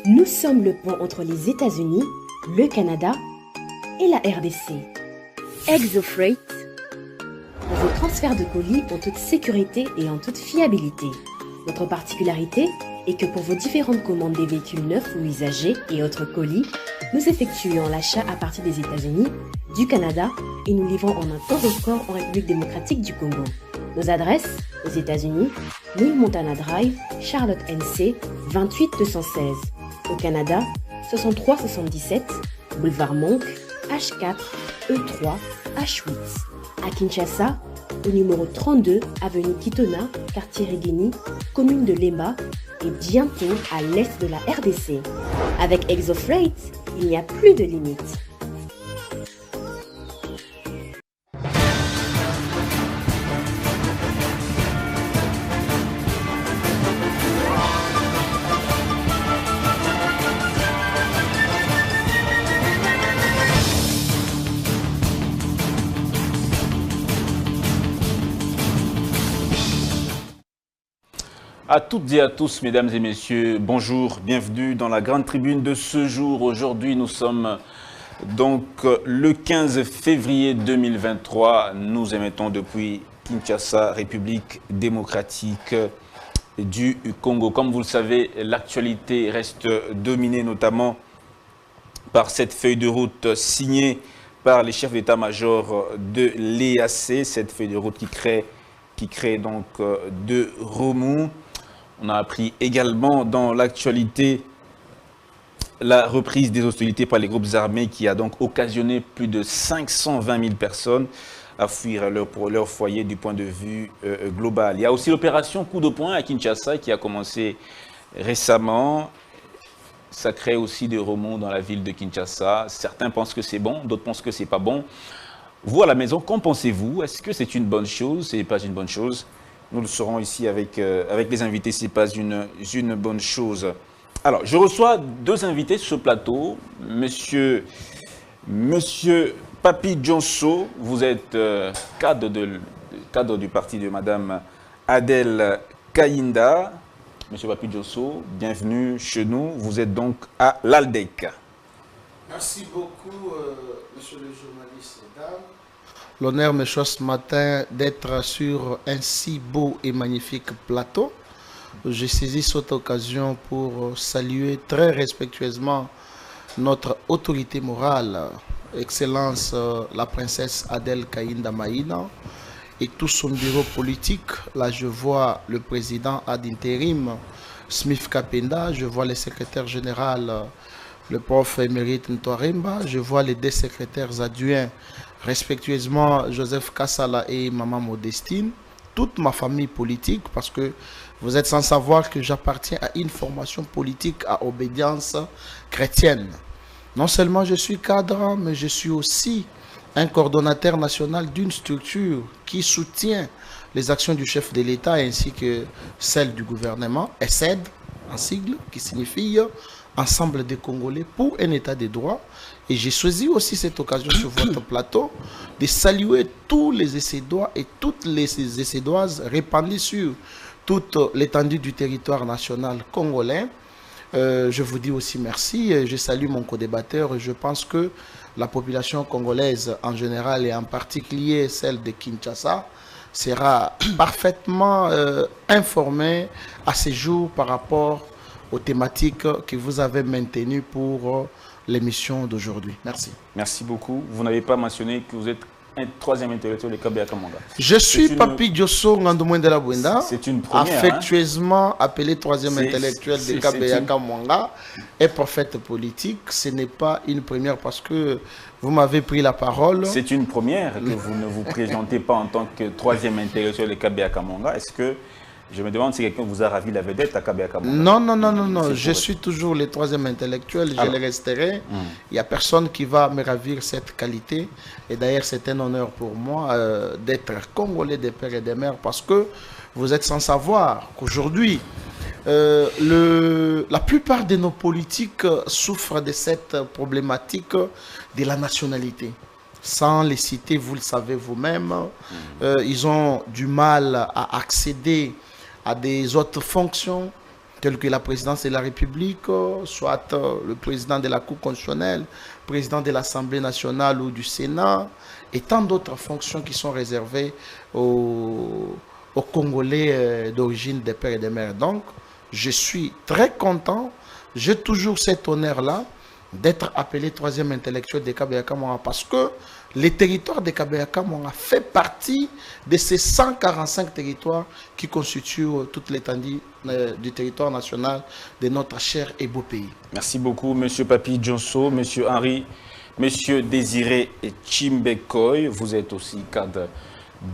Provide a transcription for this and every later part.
Nous sommes le pont entre les États-Unis, le Canada et la RDC. ExoFreight, pour vos transferts de colis en toute sécurité et en toute fiabilité. Notre particularité est que pour vos différentes commandes des véhicules neufs ou usagés et autres colis, nous effectuons l'achat à partir des États-Unis, du Canada et nous livrons en un temps record en République démocratique du Congo. Nos adresses, aux États-Unis, 1000 Montana Drive, Charlotte NC, 28216. Au Canada, 6377, Boulevard Monk, H4, E3, H8. À Kinshasa, au numéro 32, avenue Kitona, quartier Rigini, commune de Lemba, et bientôt à l'est de la RDC. Avec ExoFreight, il n'y a plus de limites. À toutes et à tous, mesdames et messieurs, bonjour, bienvenue dans la grande tribune de ce jour. Aujourd'hui, nous sommes donc le 15 février 2023. Nous émettons depuis Kinshasa, République démocratique du Congo. Comme vous le savez, l'actualité reste dominée notamment par cette feuille de route signée par les chefs d'état-major de l'EAC, cette feuille de route qui crée donc deux remous. On a appris également dans l'actualité la reprise des hostilités par les groupes armés qui a donc occasionné plus de 520 000 personnes à fuir leur foyer du point de vue global. Il y a aussi l'opération Coup de poing à Kinshasa qui a commencé récemment. Ça crée aussi des remous dans la ville de Kinshasa. Certains pensent que c'est bon, d'autres pensent que c'est pas bon. Vous à la maison, qu'en pensez-vous? Est-ce que c'est une bonne chose? Ce n'est pas une bonne chose? Nous le saurons ici avec les invités, ce n'est pas une bonne chose. Alors, je reçois deux invités sur ce plateau. Monsieur Papi Djonso, vous êtes cadre du parti de Madame Adèle Kayinda. Monsieur Papi Djonso, bienvenue chez nous. Vous êtes donc à l'ALDEC. Merci beaucoup, monsieur le journaliste. L'honneur me choisit ce matin d'être sur un si beau et magnifique plateau. J'ai saisi cette occasion pour saluer très respectueusement notre autorité morale, Excellence la princesse Adèle Kayinda Maïna, et tout son bureau politique. Là, je vois le président ad intérim, Smith Kapenda, je vois le secrétaire général, le prof émérite Ntwaremba, je vois les deux secrétaires adjoints, respectueusement Joseph Kassala et Maman Modestine, toute ma famille politique, parce que vous êtes sans savoir que j'appartiens à une formation politique à obédience chrétienne. Non seulement je suis cadre, mais je suis aussi un coordonnateur national d'une structure qui soutient les actions du chef de l'État ainsi que celles du gouvernement, ESSED, en sigle, qui signifie Ensemble des Congolais pour un état de droit. Et j'ai choisi aussi cette occasion sur votre plateau de saluer tous les Essédois et toutes les Essédoises répandus sur toute l'étendue du territoire national congolais. Je vous dis aussi merci. Je salue mon co-débatteur. Je pense que la population congolaise en général et en particulier celle de Kinshasa sera parfaitement informée à ce jour par rapport aux thématiques que vous avez maintenues pour l'émission d'aujourd'hui. Merci. Merci beaucoup. Vous n'avez pas mentionné que vous êtes un troisième intellectuel de Kabea Kamanga. Je suis Papi Djonso Ngandoumouen de la Bouenda, c'est une première, affectueusement appelé troisième intellectuel de Kabea Kamanga et prophète politique. Ce n'est pas une première parce que vous m'avez pris la parole. C'est une première que vous ne vous présentez pas en tant que troisième intellectuel de Kabea Kamanga. Est-ce que je me demande si quelqu'un vous a ravi la vedette à Kabea Kamanga? Non. Je suis toujours le troisième intellectuel, je le resterai. Il n'y a personne qui va me ravir cette qualité. Et d'ailleurs, c'est un honneur pour moi d'être congolais des pères et des mères parce que vous êtes sans savoir qu'aujourd'hui, la plupart de nos politiques souffrent de cette problématique de la nationalité. Sans les citer, vous le savez vous-même, ils ont du mal à accéder à des autres fonctions tels que la présidence de la République, soit le président de la Cour constitutionnelle, président de l'Assemblée nationale ou du Sénat, et tant d'autres fonctions qui sont réservées aux Congolais d'origine des pères et des mères. Donc, je suis très content, j'ai toujours cet honneur-là d'être appelé troisième intellectuel de Kabeyaka-Mora parce que les territoires de Kabeyaka-Mora fait partie de ces 145 territoires qui constituent toute l'étendue du territoire national de notre cher et beau pays. Merci beaucoup, M. Papi Dionso, M. Henri, M. Désiré Chimbekoy. Vous êtes aussi cadre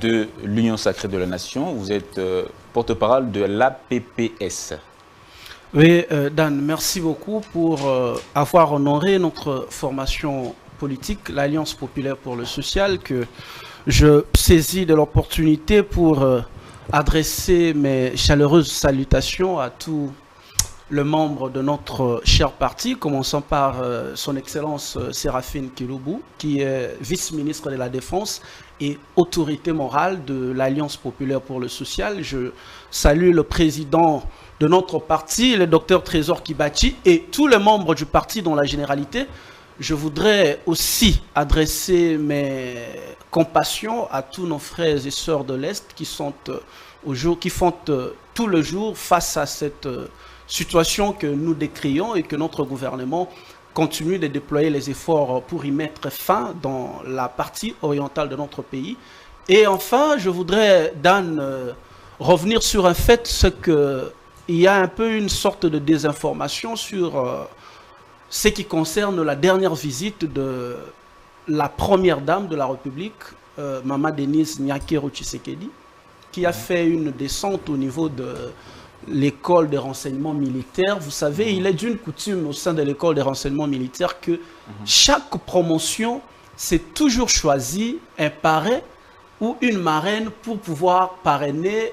de l'Union sacrée de la Nation. Vous êtes porte-parole de l'APPS. Oui, Dan, merci beaucoup pour avoir honoré notre formation politique, l'Alliance populaire pour le social, que je saisis de l'opportunité pour adresser mes chaleureuses salutations à tous les membres de notre cher parti, commençant par son Excellence Séraphine Kiloubou, qui est vice-ministre de la Défense et autorité morale de l'Alliance populaire pour le social. Je salue le président de notre parti, le docteur Trésor Kibati, et tous les membres du parti dans la généralité. Je voudrais aussi adresser mes compassions à tous nos frères et sœurs de l'Est qui font tout le jour face à cette situation que nous décrions et que notre gouvernement continue de déployer les efforts pour y mettre fin dans la partie orientale de notre pays. Et enfin, je voudrais, Dan, revenir sur un fait, c'est qu'il y a un peu une sorte de désinformation sur ce qui concerne la dernière visite de la première dame de la République, Maman Denise Nyakero Tshisekedi, qui a fait une descente au niveau de l'école des renseignements militaires. Vous savez, il est d'une coutume au sein de l'école des renseignements militaires que chaque promotion, c'est toujours choisi un parrain ou une marraine pour pouvoir parrainer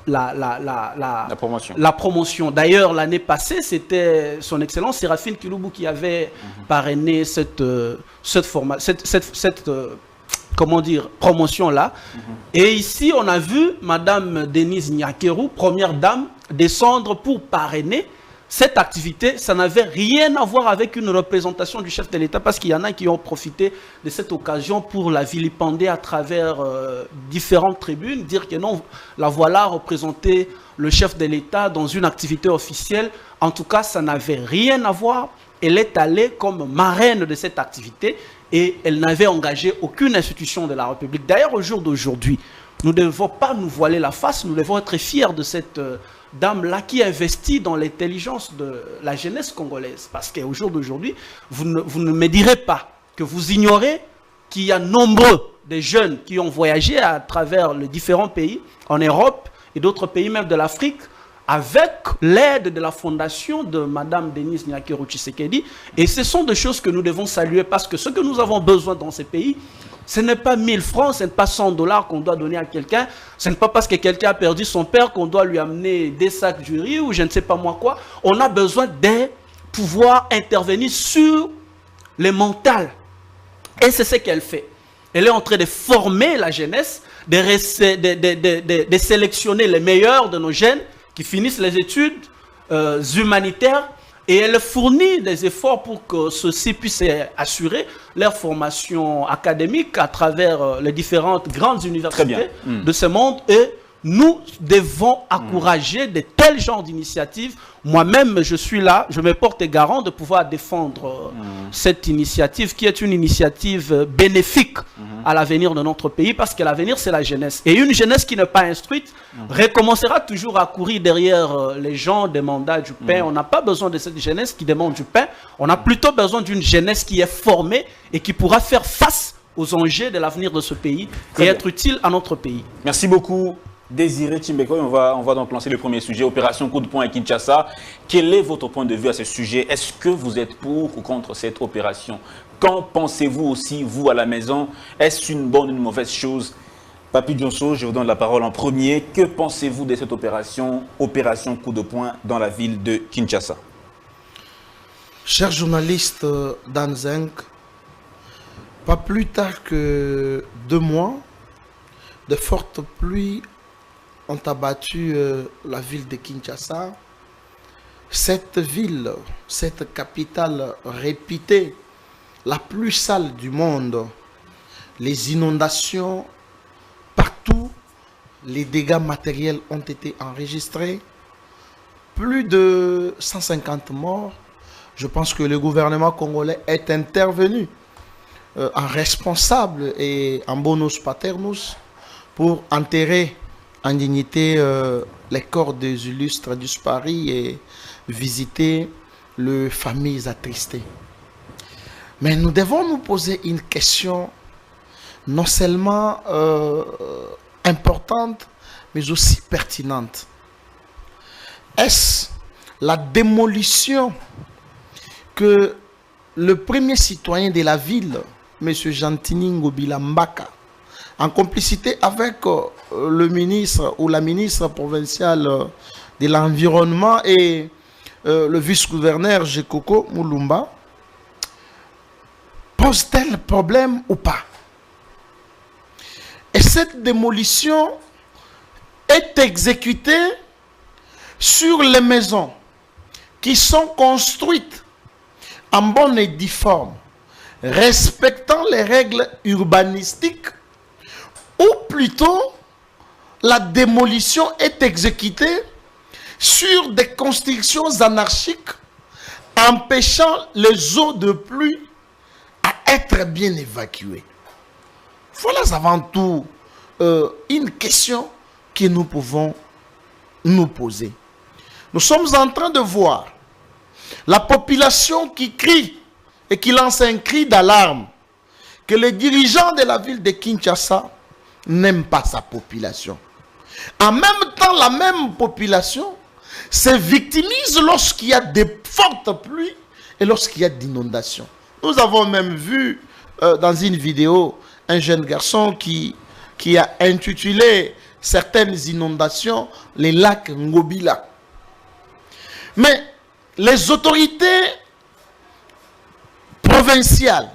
la promotion. D'ailleurs, l'année passée, c'était son Excellence Séraphine Kiloubou qui avait parrainé cette promotion-là. Et ici, on a vu Madame Denise Nyakero, première dame, descendre pour parrainer cette activité. Ça n'avait rien à voir avec une représentation du chef de l'État, parce qu'il y en a qui ont profité de cette occasion pour la vilipender à travers différentes tribunes, dire que non, la voilà représenter le chef de l'État dans une activité officielle. En tout cas, ça n'avait rien à voir. Elle est allée comme marraine de cette activité et elle n'avait engagé aucune institution de la République. D'ailleurs, au jour d'aujourd'hui, nous ne devons pas nous voiler la face, nous devons être fiers de cette dame-là qui investit dans l'intelligence de la jeunesse congolaise. Parce qu'au jour d'aujourd'hui, vous ne me direz pas que vous ignorez qu'il y a nombreux de jeunes qui ont voyagé à travers les différents pays, en Europe et d'autres pays même de l'Afrique, avec l'aide de la fondation de Mme Denise Nyakero Tshisekedi. Et ce sont des choses que nous devons saluer, parce que ce que nous avons besoin dans ces pays, ce n'est pas 1000 francs, ce n'est pas 100 $ qu'on doit donner à quelqu'un. Ce n'est pas parce que quelqu'un a perdu son père qu'on doit lui amener des sacs de riz ou je ne sais pas moi quoi. On a besoin de pouvoir intervenir sur les mentales. Et c'est ce qu'elle fait. Elle est en train de former la jeunesse, de sélectionner les meilleurs de nos jeunes qui finissent les études humanitaires, et elle fournit des efforts pour que ceux-ci puissent assurer leur formation académique à travers les différentes grandes universités de ce monde. Et nous devons encourager de tels genres d'initiatives. Moi-même, je suis là, je me porte garant de pouvoir défendre cette initiative qui est une initiative bénéfique à l'avenir de notre pays, parce que l'avenir, c'est la jeunesse. Et une jeunesse qui n'est pas instruite recommencera toujours à courir derrière les gens demandant du pain. On n'a pas besoin de cette jeunesse qui demande du pain. On a plutôt besoin d'une jeunesse qui est formée et qui pourra faire face aux enjeux de l'avenir de ce pays et être utile à notre pays. Merci beaucoup. Désiré Chimbekoy, on va donc lancer le premier sujet, opération coup de poing à Kinshasa. Quel est votre point de vue à ce sujet? Est-ce que vous êtes pour ou contre cette opération? Qu'en pensez-vous aussi, vous, à la maison? Est-ce une bonne ou une mauvaise chose? Papi Dionso, je vous donne la parole en premier. Que pensez-vous de cette opération coup de poing dans la ville de Kinshasa? Cher journaliste Dan Zenk, pas plus tard que 2 mois, de fortes pluies ont abattu la ville de Kinshasa cette ville, cette capitale réputée, la plus sale du monde, les inondations partout, les dégâts matériels ont été enregistrés, plus de 150 morts. Je pense que le gouvernement congolais est intervenu en responsable et en bonus paternus pour enterrer en dignité les corps des illustres disparus et visiter les familles attristées. Mais nous devons nous poser une question non seulement importante, mais aussi pertinente. Est-ce la démolition que le premier citoyen de la ville, M. Jantini Ngobila Mbaka, en complicité avec le ministre ou la ministre provinciale de l'environnement et le vice-gouverneur Jekoko Moulumba, pose-t-elle problème ou pas? Et cette démolition est exécutée sur les maisons qui sont construites en bonne et due forme, respectant les règles urbanistiques, ou plutôt la démolition est exécutée sur des constructions anarchiques empêchant les eaux de pluie à être bien évacuées. Voilà avant tout une question que nous pouvons nous poser. Nous sommes en train de voir la population qui crie et qui lance un cri d'alarme que les dirigeants de la ville de Kinshasa n'aiment pas sa population. En même temps, la même population se victimise lorsqu'il y a de fortes pluies et lorsqu'il y a d'inondations. Nous avons même vu dans une vidéo un jeune garçon qui a intitulé certaines inondations les lacs Ngobila. Mais les autorités provinciales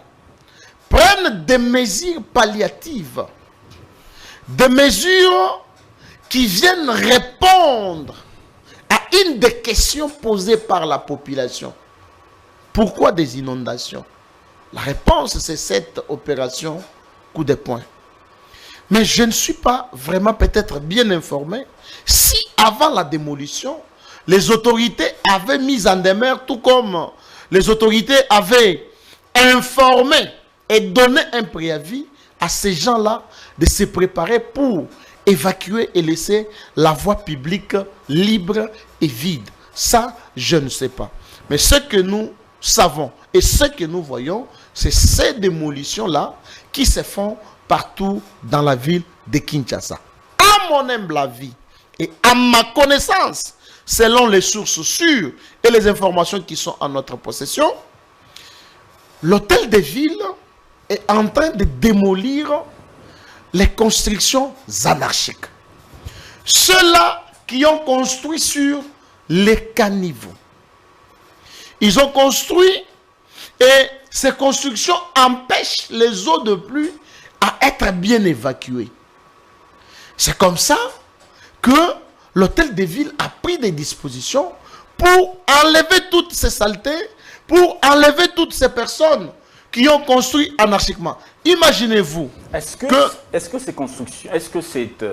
prennent des mesures palliatives, des mesures qui viennent répondre à une des questions posées par la population. Pourquoi des inondations? La réponse, c'est cette opération coup de poing. Mais je ne suis pas vraiment peut-être bien informé si avant la démolition, les autorités avaient mis en demeure, tout comme les autorités avaient informé et donné un préavis à ces gens-là de se préparer pour évacuer et laisser la voie publique libre et vide. Ça, je ne sais pas. Mais ce que nous savons et ce que nous voyons, c'est ces démolitions-là qui se font partout dans la ville de Kinshasa. À mon humble avis et à ma connaissance, selon les sources sûres et les informations qui sont en notre possession, l'hôtel de ville est en train de démolir les constructions anarchiques. Ceux-là qui ont construit sur les caniveaux. Ils ont construit et ces constructions empêchent les eaux de pluie à être bien évacuées. C'est comme ça que l'hôtel de ville a pris des dispositions pour enlever toutes ces saletés, pour enlever toutes ces personnes qui ont construit anarchiquement. Imaginez-vous. Est-ce que ces constructions, est-ce que cette,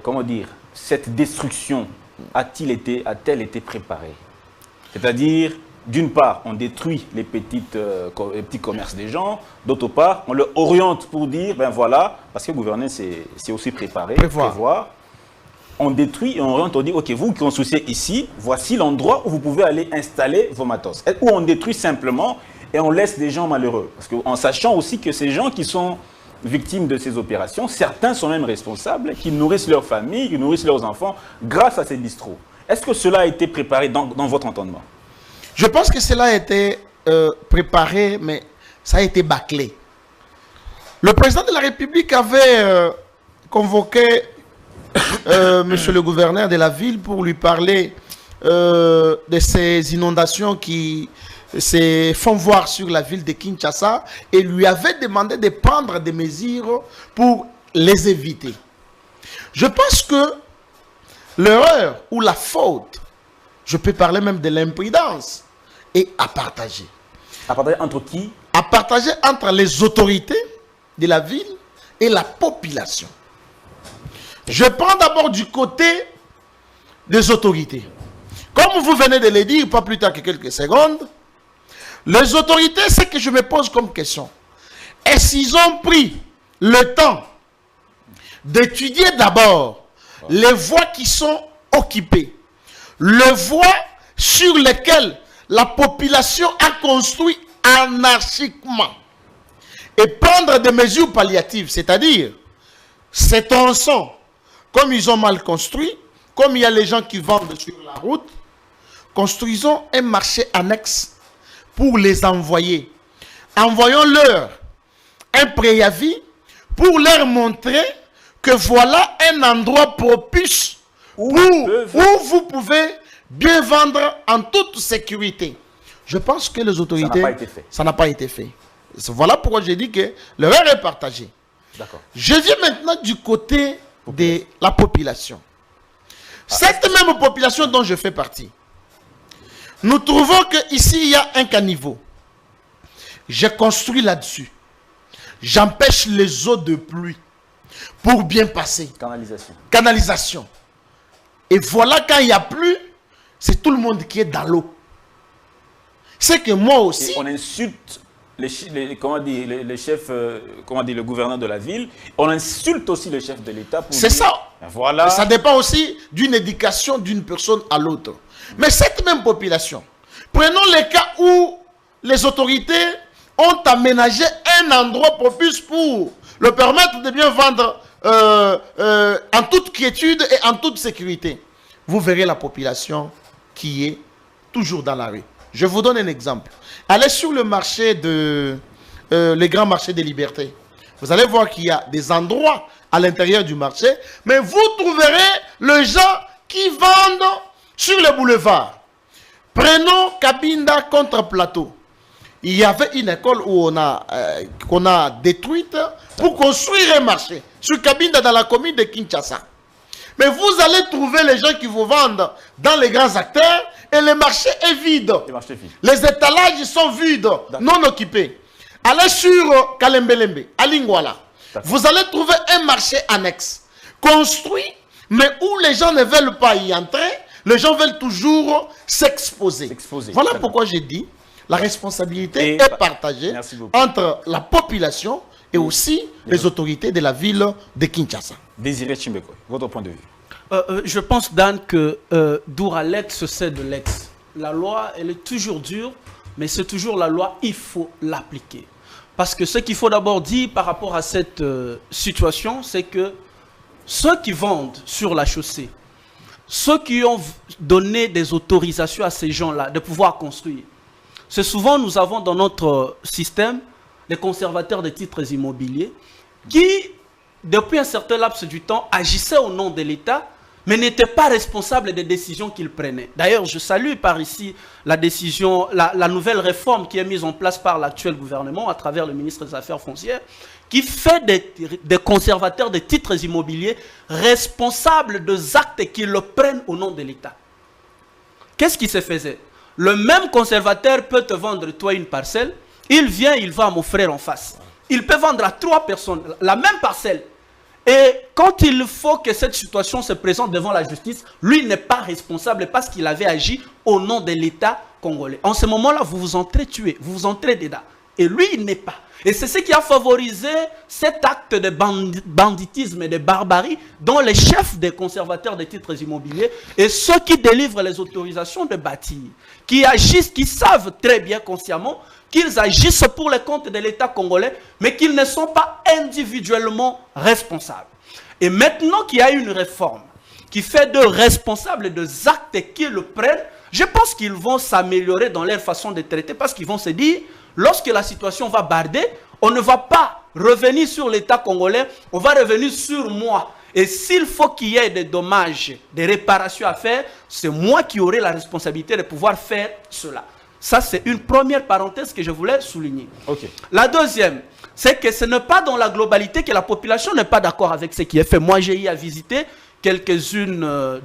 comment dire, cette destruction a-t-elle été préparée? C'est-à-dire, d'une part, on détruit les petits commerces des gens, d'autre part, on leur oriente pour dire, ben voilà, parce que gouverner, c'est aussi prévoir. On détruit et on oriente, on dit, ok, vous qui construisez ici, voici l'endroit où vous pouvez aller installer vos matos. Ou on détruit simplement et on laisse des gens malheureux. Parce qu'en sachant aussi que ces gens qui sont victimes de ces opérations, certains sont même responsables, qui nourrissent leur famille, qui nourrissent leurs enfants grâce à ces bistros. Est-ce que cela a été préparé dans votre entendement? Je pense que cela a été préparé, mais ça a été bâclé. Le président de la République avait convoqué monsieur le gouverneur de la ville pour lui parler de ces inondations qui se font voir sur la ville de Kinshasa et lui avait demandé de prendre des mesures pour les éviter. Je pense que l'erreur ou la faute Je peux parler même de l'imprudence. Et à partager. À partager entre qui? À partager entre les autorités de la ville et la population. Je prends d'abord du côté des autorités. Comme vous venez de le dire, pas plus tard que quelques secondes, les autorités, c'est que je me pose comme question. Est-ce qu'ils ont pris le temps d'étudier d'abord les voies qui sont occupées, les voies sur lesquelles la population a construit anarchiquement, et prendre des mesures palliatives, c'est-à-dire, ces tronçons, comme ils ont mal construit, comme il y a les gens qui vendent sur la route, construisons un marché annexe pour les envoyer. Envoyons-leur un préavis pour leur montrer que voilà un endroit propice où vous pouvez bien vendre en toute sécurité. Je pense que les autorités... Ça n'a pas été fait. Voilà pourquoi j'ai dit que l'erreur est partagée. Je viens maintenant du côté de la population. Cette même population dont je fais partie, nous trouvons qu'ici, il y a un caniveau. J'ai construit là-dessus. J'empêche les eaux de pluie pour bien passer. Canalisation. Et voilà, quand il n'y a plus, c'est tout le monde qui est dans l'eau. C'est que moi aussi... Et on insulte les chefs, le gouverneur de la ville. On insulte aussi le chef de l'État. C'est ça. Voilà. Ça dépend aussi d'une éducation d'une personne à l'autre. Mais cette même population, prenons les cas où les autorités ont aménagé un endroit propice pour le permettre de bien vendre en toute quiétude et en toute sécurité. Vous verrez la population qui est toujours dans la rue. Je vous donne un exemple. Allez sur le marché le grand marché des libertés. Vous allez voir qu'il y a des endroits à l'intérieur du marché, mais vous trouverez les gens qui vendent sur le boulevard. Prenons Cabinda contre Plateau. Il y avait une école où qu'on a détruite pour construire un marché. Sur Cabinda, dans la commune de Kinshasa. Mais vous allez trouver les gens qui vous vendent dans les grands acteurs et le marché est vide. Les étalages sont vides, non occupés. Allez sur Kalembelembe, à Lingwala. Vous allez trouver un marché annexe, construit, mais où les gens ne veulent pas y entrer. Les gens veulent toujours s'exposer. Voilà pourquoi j'ai dit, la responsabilité est partagée entre la population et aussi les autorités de la ville de Kinshasa. Désiré Chimbeko, votre point de vue? Je pense, Dan, que d'où à l'ex, c'est de l'ex. La loi, elle est toujours dure, mais c'est toujours la loi, il faut l'appliquer. Parce que ce qu'il faut d'abord dire par rapport à cette situation, c'est que ceux qui vendent sur la chaussée, ceux qui ont donné des autorisations à ces gens-là de pouvoir construire, c'est souvent, nous avons dans notre système des conservateurs de titres immobiliers qui, depuis un certain laps du temps, agissaient au nom de l'État, mais n'étaient pas responsables des décisions qu'ils prenaient. D'ailleurs, je salue par ici la décision, la nouvelle réforme qui est mise en place par l'actuel gouvernement à travers le ministre des Affaires foncières, qui fait des conservateurs de titres immobiliers responsables des actes qu'ils prennent au nom de l'État. Qu'est-ce qui se faisait? Le même conservateur peut te vendre, toi, une parcelle. Il vient, il va à mon frère en face. Il peut vendre à 3 personnes la même parcelle. Et quand il faut que cette situation se présente devant la justice, lui n'est pas responsable parce qu'il avait agi au nom de l'État congolais. En ce moment-là, vous vous entrez tué, vous vous entrez dedans. Et lui, il n'est pas. Et c'est ce qui a favorisé cet acte de banditisme et de barbarie dont les chefs des conservateurs des titres immobiliers et ceux qui délivrent les autorisations de bâtir, qui agissent, qui savent très bien consciemment qu'ils agissent pour le compte de l'État congolais, mais qu'ils ne sont pas individuellement responsables. Et maintenant qu'il y a une réforme qui fait d'eux responsables des actes qu'ils prennent, je pense qu'ils vont s'améliorer dans leur façon de traiter parce qu'ils vont se dire, lorsque la situation va barder, on ne va pas revenir sur l'État congolais, on va revenir sur moi. Et s'il faut qu'il y ait des dommages, des réparations à faire, c'est moi qui aurai la responsabilité de pouvoir faire cela. Ça, c'est une première parenthèse que je voulais souligner. Okay. La deuxième, c'est que ce n'est pas dans la globalité que la population n'est pas d'accord avec ce qui est fait. Moi, j'ai eu à visiter quelques-uns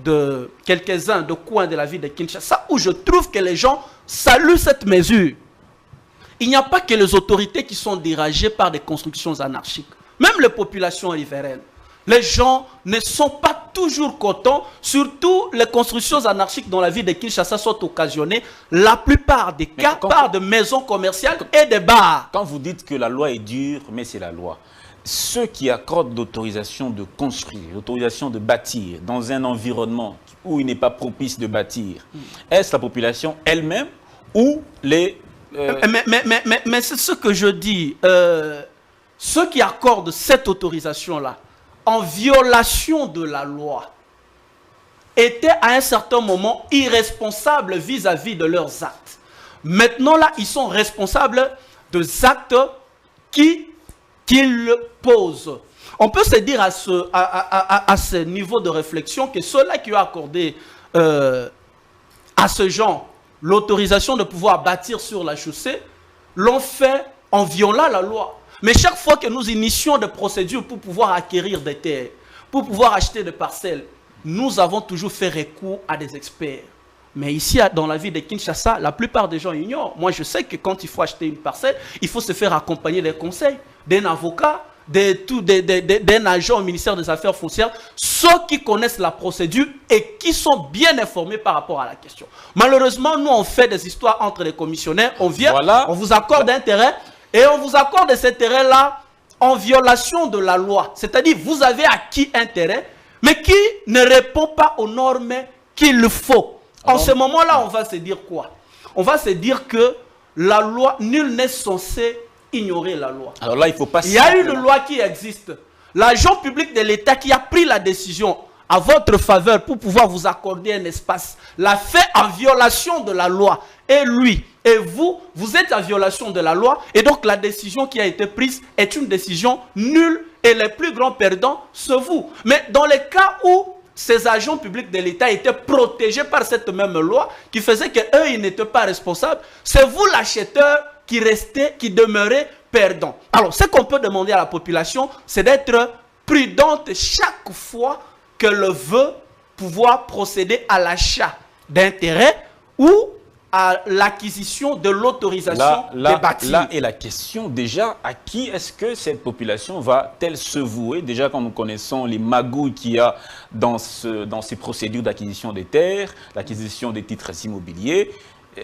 de coins de la ville de Kinshasa où je trouve que les gens saluent cette mesure. Il n'y a pas que les autorités qui sont dérangées par des constructions anarchiques. Même les populations riveraines. Les gens ne sont pas toujours contents, surtout les constructions anarchiques dans la ville de Kinshasa sont occasionnées, la plupart des cas, par de maisons commerciales et des bars. Quand vous dites que la loi est dure, mais c'est la loi. Ceux qui accordent l'autorisation de construire, l'autorisation de bâtir dans un environnement où il n'est pas propice de bâtir, est-ce la population elle-même ou les... Mais c'est ce que je dis. Ceux qui accordent cette autorisation-là, en violation de la loi, étaient à un certain moment irresponsables vis-à-vis de leurs actes. Maintenant, là, ils sont responsables des actes qu'ils posent. On peut se dire à ce niveau de réflexion que ceux-là qui ont accordé à ce genre l'autorisation de pouvoir bâtir sur la chaussée l'ont fait en violant la loi. Mais chaque fois que nous initions des procédures pour pouvoir acquérir des terres, pour pouvoir acheter des parcelles, nous avons toujours fait recours à des experts. Mais ici, dans la ville de Kinshasa, la plupart des gens ignorent. Moi, je sais que quand il faut acheter une parcelle, il faut se faire accompagner des conseils, d'un avocat, d'un agent au ministère des Affaires foncières, ceux qui connaissent la procédure et qui sont bien informés par rapport à la question. Malheureusement, nous, on fait des histoires entre les commissionnaires, on vient, on vous accorde un terrain, et on vous accorde ce terrain-là en violation de la loi. C'est-à-dire, vous avez acquis un terrain, mais qui ne répond pas aux normes qu'il faut. En ce moment-là, on va se dire quoi? On va se dire que la loi, nul n'est censé ignorer la loi. Alors là, il faut pas... Il y a une loi qui existe. L'agent public de l'État qui a pris la décision à votre faveur pour pouvoir vous accorder un espace, l'a fait en violation de la loi. Et lui, et vous, vous êtes en violation de la loi. Et donc la décision qui a été prise est une décision nulle et les plus grands perdants, c'est vous. Mais dans les cas où ces agents publics de l'État étaient protégés par cette même loi qui faisait qu'eux, ils n'étaient pas responsables, c'est vous l'acheteur qui restait, qui demeurait perdant. Alors, ce qu'on peut demander à la population, c'est d'être prudente chaque fois que le veut pouvoir procéder à l'achat d'un terrain ou à l'acquisition de l'autorisation de bâtir. Là est la question déjà, à qui est-ce que cette population va-t-elle se vouer? Déjà, quand nous connaissons les magouilles qu'il y a dans ces procédures d'acquisition des terres, l'acquisition des titres immobiliers,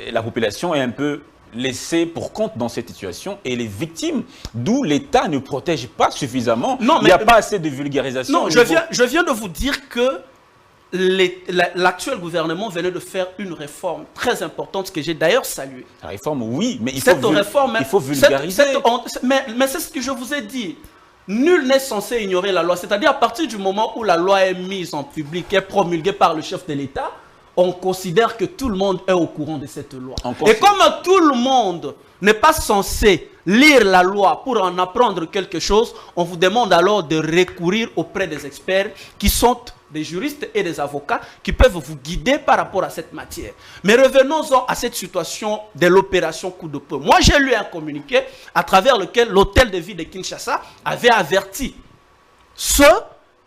la population est un peu laissée pour compte dans cette situation et les victimes, d'où l'État ne protège pas suffisamment. Non, il n'y a pas assez de vulgarisation. Non, je viens de vous dire que l'actuel gouvernement venait de faire une réforme très importante que j'ai d'ailleurs saluée. La réforme, oui, mais il faut vulgariser. Mais c'est ce que je vous ai dit. Nul n'est censé ignorer la loi. C'est-à-dire à partir du moment où la loi est mise en public, est promulguée par le chef de l'État, on considère que tout le monde est au courant de cette loi. Et comme tout le monde n'est pas censé lire la loi pour en apprendre quelque chose, on vous demande alors de recourir auprès des experts qui sont des juristes et des avocats qui peuvent vous guider par rapport à cette matière. Mais revenons-en à cette situation de l'opération coup de poing. Moi, j'ai lu un communiqué à travers lequel l'hôtel de ville de Kinshasa avait averti ceux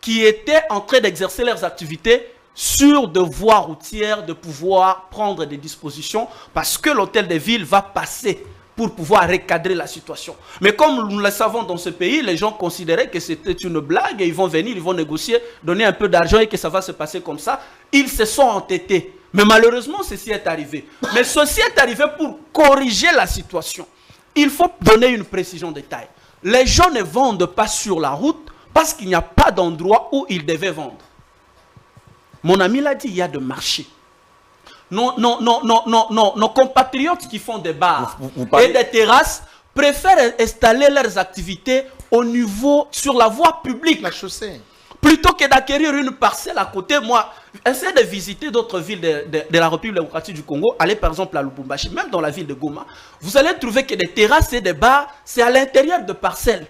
qui étaient en train d'exercer leurs activités sur de voies routières de pouvoir prendre des dispositions parce que l'hôtel de ville va passer pour pouvoir recadrer la situation. Mais comme nous le savons dans ce pays, les gens considéraient que c'était une blague et ils vont venir, ils vont négocier, donner un peu d'argent et que ça va se passer comme ça. Ils se sont entêtés. Mais malheureusement, ceci est arrivé. Mais ceci est arrivé pour corriger la situation. Il faut donner une précision de taille. Les gens ne vendent pas sur la route parce qu'il n'y a pas d'endroit où ils devaient vendre. Mon ami l'a dit, il y a de marchés. Nos compatriotes qui font des bars et des terrasses préfèrent installer leurs activités au niveau, sur la voie publique. La chaussée. Plutôt que d'acquérir une parcelle à côté. Moi, essayez de visiter d'autres villes de la République démocratique du Congo. Allez par exemple à Lubumbashi, même dans la ville de Goma. Vous allez trouver que des terrasses et des bars, c'est à l'intérieur de parcelles.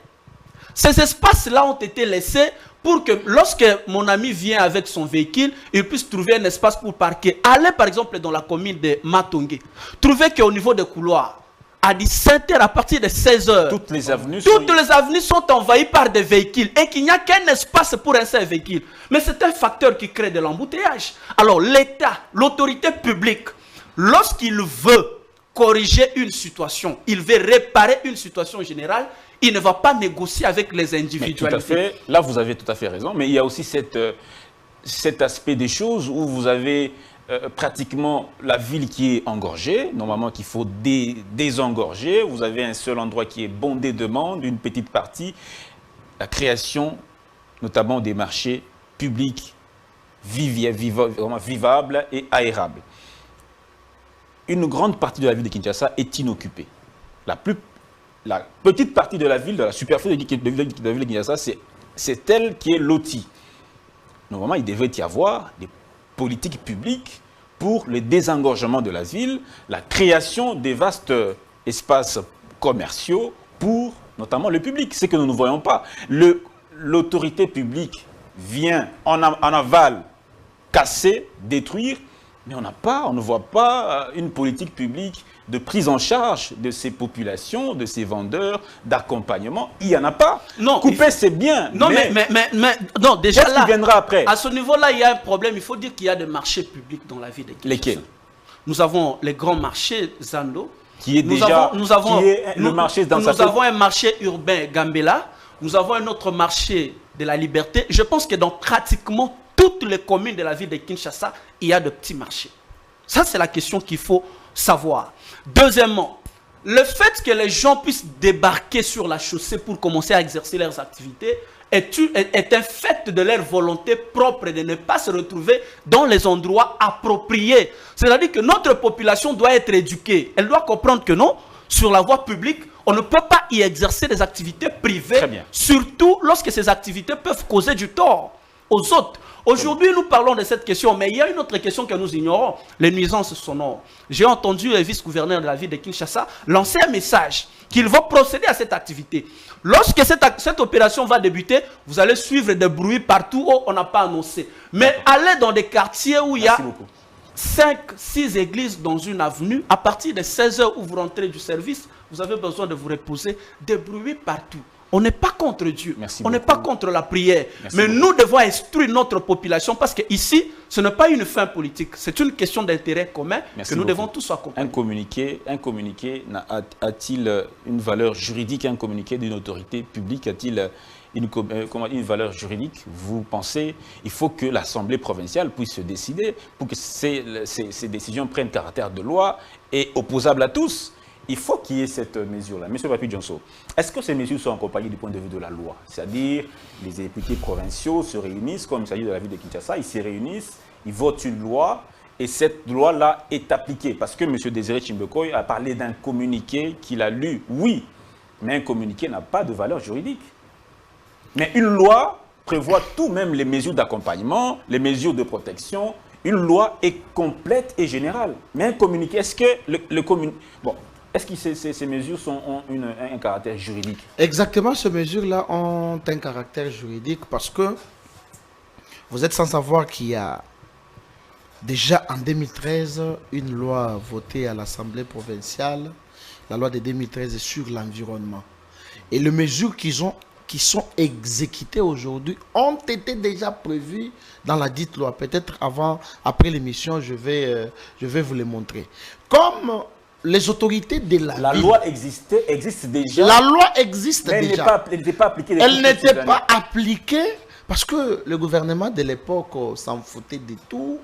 Ces espaces-là ont été laissés pour que lorsque mon ami vient avec son véhicule, il puisse trouver un espace pour parquer. Allez par exemple dans la commune de Matongé. Trouvez qu'au niveau des couloirs, à 17h, à partir de 16h, toutes les avenues sont envahies par des véhicules et qu'il n'y a qu'un espace pour un seul véhicule. Mais c'est un facteur qui crée de l'embouteillage. Alors l'État, l'autorité publique, lorsqu'il veut corriger une situation, il veut réparer une situation générale, il ne va pas négocier avec les individualités. Tout à fait, là vous avez tout à fait raison, mais il y a aussi cet aspect des choses où vous avez pratiquement la ville qui est engorgée, normalement qu'il faut désengorger, vous avez un seul endroit qui est bondé de monde, une petite partie, la création notamment des marchés publics vraiment vivables et aérables. Une grande partie de la ville de Kinshasa est inoccupée. La petite partie de la ville, de la superficie de la ville de Kinshasa, c'est elle qui est lotie. Normalement, il devait y avoir des politiques publiques pour le désengorgement de la ville, la création des vastes espaces commerciaux pour notamment le public, ce que nous ne voyons pas. L'autorité publique vient en aval casser, détruire, mais on ne voit pas une politique publique de prise en charge de ces populations, de ces vendeurs, d'accompagnement. Il n'y en a pas. Non, couper, c'est bien. Non, mais non, déjà là, qui viendra après? À ce niveau-là, il y a un problème. Il faut dire qu'il y a des marchés publics dans la ville de Kinshasa. Lesquels? Nous avons les grands marchés Zando. Qui est déjà le marché dans sa tête. Nous avons un marché urbain Gambela. Nous avons un autre marché de la Liberté. Je pense que dans pratiquement toutes les communes de la ville de Kinshasa, il y a de petits marchés. Ça, c'est la question qu'il faut savoir. Deuxièmement, le fait que les gens puissent débarquer sur la chaussée pour commencer à exercer leurs activités est un fait de leur volonté propre de ne pas se retrouver dans les endroits appropriés. C'est-à-dire que notre population doit être éduquée. Elle doit comprendre que non, sur la voie publique, on ne peut pas y exercer des activités privées, surtout lorsque ces activités peuvent causer du tort aux autres. Aujourd'hui, nous parlons de cette question, mais il y a une autre question que nous ignorons, les nuisances sonores. J'ai entendu le vice-gouverneur de la ville de Kinshasa lancer un message qu'il va procéder à cette activité. Lorsque cette opération va débuter, vous allez suivre des bruits partout où on n'a pas annoncé. Mais allez dans des quartiers où il y a 5-6 églises dans une avenue, à partir de 16h où vous rentrez du service, vous avez besoin de vous reposer, des bruits partout. On n'est pas contre Dieu, on n'est pas contre la prière, mais nous devons instruire notre population parce que ici, ce n'est pas une fin politique, c'est une question d'intérêt commun que nous devons tous accompagner. Un communiqué a-t-il une valeur juridique? Un communiqué d'une autorité publique a-t-il une valeur juridique? Vous pensez qu'il faut que l'Assemblée provinciale puisse se décider pour que ces décisions prennent caractère de loi et opposable à tous? Il faut qu'il y ait cette mesure-là. Monsieur Papi Djonso, est-ce que ces mesures sont accompagnées du point de vue de la loi? C'est-à-dire, les députés provinciaux se réunissent, comme il s'agit de la ville de Kinshasa, ils se réunissent, ils votent une loi, et cette loi-là est appliquée. Parce que M. Désiré Chimbekoy a parlé d'un communiqué qu'il a lu, oui, mais un communiqué n'a pas de valeur juridique. Mais une loi prévoit tout, même les mesures d'accompagnement, les mesures de protection. Une loi est complète et générale. Mais un communiqué, est-ce que le communiqué... Bon. Est-ce que ces mesures ont un caractère juridique? Exactement, ces mesures-là ont un caractère juridique parce que vous êtes sans savoir qu'il y a déjà en 2013 une loi votée à l'Assemblée provinciale, la loi de 2013 sur l'environnement. Et les mesures qui sont exécutées aujourd'hui ont été déjà prévues dans la dite loi. Peut-être après l'émission, je vais vous les montrer. Comme les autorités de la ville. Loi existe déjà. La loi existe déjà. Elle n'était pas appliquée. Elle n'était pas appliquée parce que le gouvernement de l'époque s'en foutait de tout.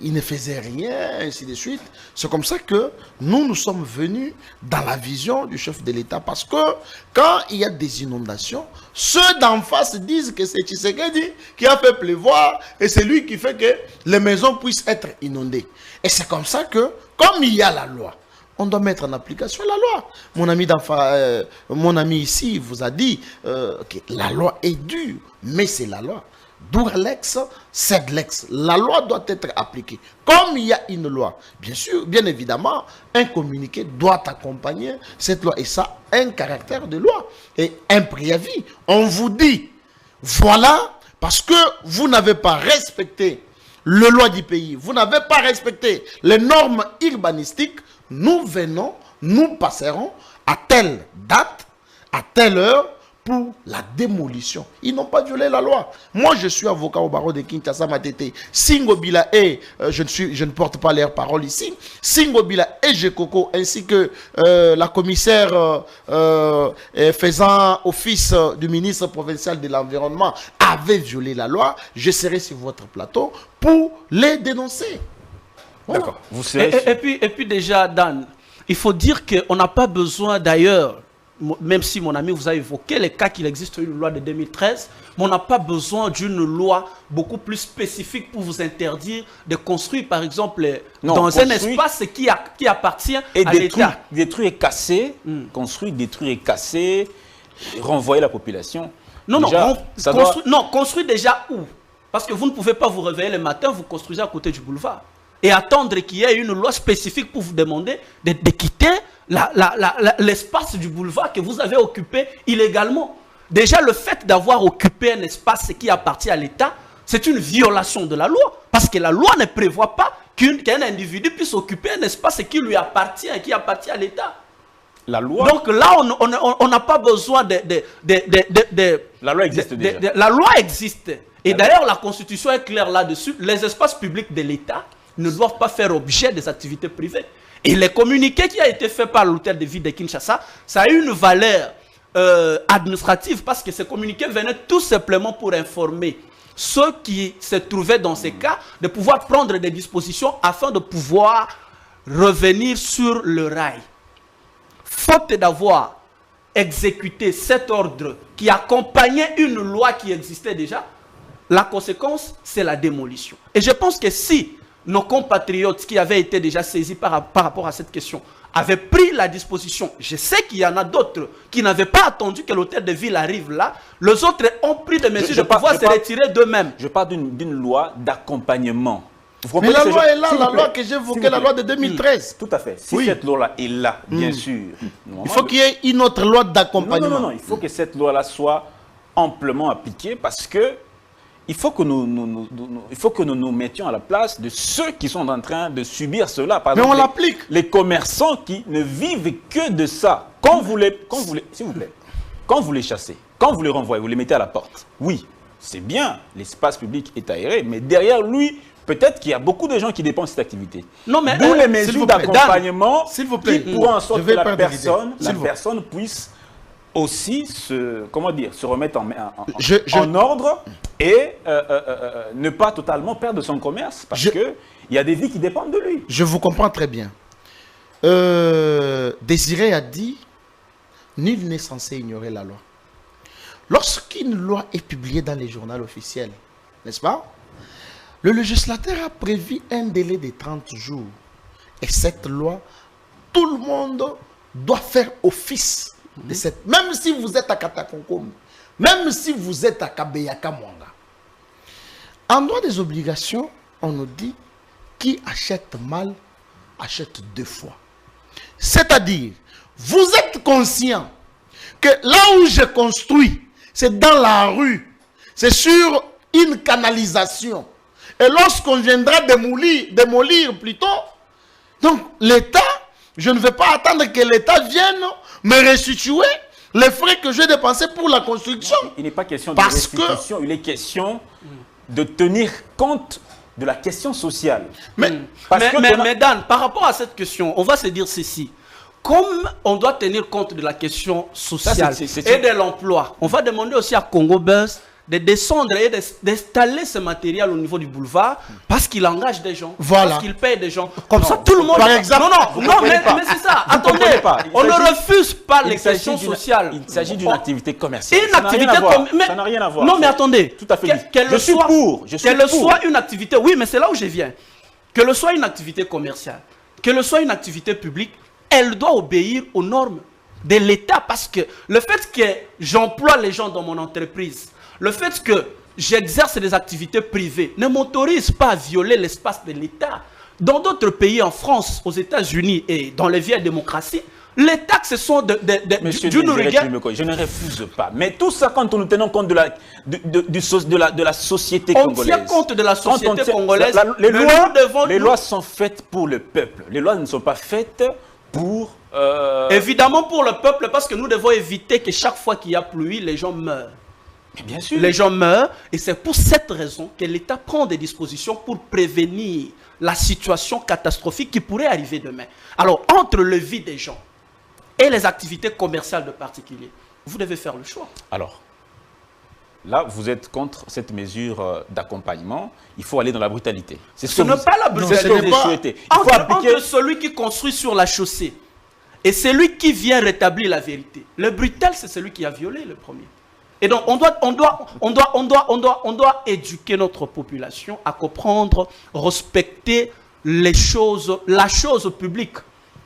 Il ne faisait rien, ainsi de suite. C'est comme ça que nous sommes venus dans la vision du chef de l'État. Parce que quand il y a des inondations, ceux d'en face disent que c'est Tshisekedi qui a fait pleuvoir et c'est lui qui fait que les maisons puissent être inondées. Et c'est comme ça que, comme il y a la loi, on doit mettre en application la loi. Mon ami ici vous a dit que la loi est dure, mais c'est la loi. Dur lex, sed lex. La loi doit être appliquée. Comme il y a une loi, bien sûr, bien évidemment, un communiqué doit accompagner cette loi. Et ça a un caractère de loi. Et un préavis. On vous dit, voilà, parce que vous n'avez pas respecté le loi du pays, vous n'avez pas respecté les normes urbanistiques, nous venons nous passerons à telle date, à telle heure, pour la démolition. Ils n'ont pas violé la loi. Moi, je suis avocat au barreau de Kinshasa Matete. Singobila et je ne porte pas leur parole ici. Singobila et Jekoko, ainsi que la commissaire faisant office du ministre provincial de l'Environnement, avaient violé la loi. Je serai sur votre plateau pour les dénoncer. Voilà. D'accord. Vous serez... et puis déjà, Dan, il faut dire qu'on n'a pas besoin d'ailleurs, même si mon ami vous a évoqué les cas qu'il existe une loi de 2013, mais on n'a pas besoin d'une loi beaucoup plus spécifique pour vous interdire de construire, par exemple, dans un espace qui appartient à l'État. Détruire et casser, construire, détruire et casser, renvoyer la population. Non, déjà, construire déjà où? Parce que vous ne pouvez pas vous réveiller le matin, vous construisez à côté du boulevard. Et attendre qu'il y ait une loi spécifique pour vous demander de quitter l'espace du boulevard que vous avez occupé illégalement. Déjà, le fait d'avoir occupé un espace qui appartient à l'État, c'est une violation de la loi. Parce que la loi ne prévoit pas qu'un individu puisse occuper un espace qui lui appartient et qui appartient à l'État. La loi... Donc là, on n'a pas besoin de... La loi existe déjà. La loi existe. Et d'ailleurs, la Constitution est claire là-dessus. Les espaces publics de l'État ne doivent pas faire objet des activités privées. Et les communiqués qui a été fait par l'hôtel de ville de Kinshasa, ça a eu une valeur administrative parce que ces communiqués venaient tout simplement pour informer ceux qui se trouvaient dans ces cas de pouvoir prendre des dispositions afin de pouvoir revenir sur le rail. Faute d'avoir exécuté cet ordre qui accompagnait une loi qui existait déjà, la conséquence, c'est la démolition. Et je pense que si nos compatriotes qui avaient été déjà saisis par rapport à cette question avaient pris la disposition, je sais qu'il y en a d'autres qui n'avaient pas attendu que l'hôtel de ville arrive là, les autres ont pris des mesures de pouvoir se retirer d'eux-mêmes. Je parle d'une loi d'accompagnement. Mais la loi est là, la loi que j'évoquais, la loi de 2013. Tout à fait. Si cette loi-là est là, bien sûr. Il faut qu'il y ait une autre loi d'accompagnement. Non, il faut que cette loi-là soit amplement appliquée parce que il faut que nous nous mettions à la place de ceux qui sont en train de subir cela. Par exemple, on l'applique. Les commerçants qui ne vivent que de ça. Quand vous les chassez, quand vous les renvoyez, vous les mettez à la porte. Oui, c'est bien, l'espace public est aéré, mais derrière lui, peut-être qu'il y a beaucoup de gens qui dépensent cette activité. Non, mais d'où les mesures d'accompagnement qui pourront en sorte que la personne puisse aussi se remettre en ordre et ne pas totalement perdre son commerce parce qu'il y a des vies qui dépendent de lui. Je vous comprends très bien. Désiré a dit, nul n'est censé ignorer la loi. Lorsqu'une loi est publiée dans les journaux officiels, n'est-ce pas? Le législateur a prévu un délai de 30 jours. Et cette loi, tout le monde doit faire office de cette... Même si vous êtes à Katakonkom, même si vous êtes à Kabeyaka Mwanga. En droit des obligations, on nous dit qui achète mal, achète deux fois. C'est-à-dire, vous êtes conscient que là où je construis, c'est dans la rue, c'est sur une canalisation. Et lorsqu'on viendra démolir plutôt, donc l'État, je ne vais pas attendre que l'État vienne me restituer les frais que j'ai dépensés pour la construction. Il n'est pas question de restitution, il est question de tenir compte de la question sociale. Mais Dan, par rapport à cette question, on va se dire ceci. Comme on doit tenir compte de la question sociale et de l'emploi, on va demander aussi à Congo Buzz de descendre et d'installer ce matériel au niveau du boulevard parce qu'il engage des gens, parce qu'il paye des gens. Comme ça, tout le monde... Par exemple, mais c'est ça. Attendez, on ne refuse pas les questions sociales. Il s'agit d'une activité commerciale. Une activité commerciale. Ça n'a rien à voir. Non, mais attendez. Tout à fait. Qu'elle soit une activité... Oui, mais c'est là où je viens. Que le soit une activité commerciale, que le soit une activité publique, elle doit obéir aux normes de l'État parce que le fait que j'emploie les gens dans mon entreprise, le fait que j'exerce des activités privées ne m'autorise pas à violer l'espace de l'État. Dans d'autres pays, en France, aux États-Unis et dans les vieilles démocraties, les taxes sont d'une rigueur. Je ne refuse pas. Mais tout ça, quand nous tenons compte de la société congolaise. On tient compte de la société congolaise. Les lois sont faites pour le peuple. Les lois ne sont pas faites pour... Évidemment pour le peuple, parce que nous devons éviter que chaque fois qu'il y a pluie, les gens meurent. Mais bien sûr. Les gens meurent, et c'est pour cette raison que l'État prend des dispositions pour prévenir la situation catastrophique qui pourrait arriver demain. Alors, entre le vie des gens et les activités commerciales de particuliers, vous devez faire le choix. Alors, là, vous êtes contre cette mesure d'accompagnement. Il faut aller dans la brutalité. Ce n'est pas la brutalité. Entre celui qui construit sur la chaussée et celui qui vient rétablir la vérité. Le brutal, c'est celui qui a violé le premier. Et donc, on doit éduquer notre population à comprendre, respecter les choses, la chose publique.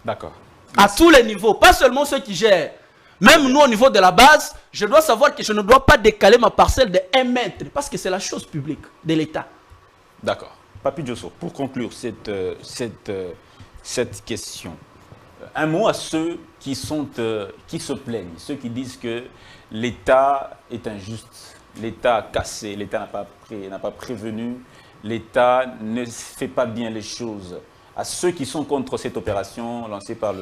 D'accord. À tous les niveaux, pas seulement ceux qui gèrent. Même nous, au niveau de la base, je dois savoir que je ne dois pas décaler ma parcelle de 1 mètre, parce que c'est la chose publique de l'État. D'accord. Papi Djosso, pour conclure cette question, un mot à ceux qui se plaignent, ceux qui disent que l'État est injuste, l'État a cassé, l'État n'a pas prévenu, l'État ne fait pas bien les choses. À ceux qui sont contre cette opération lancée par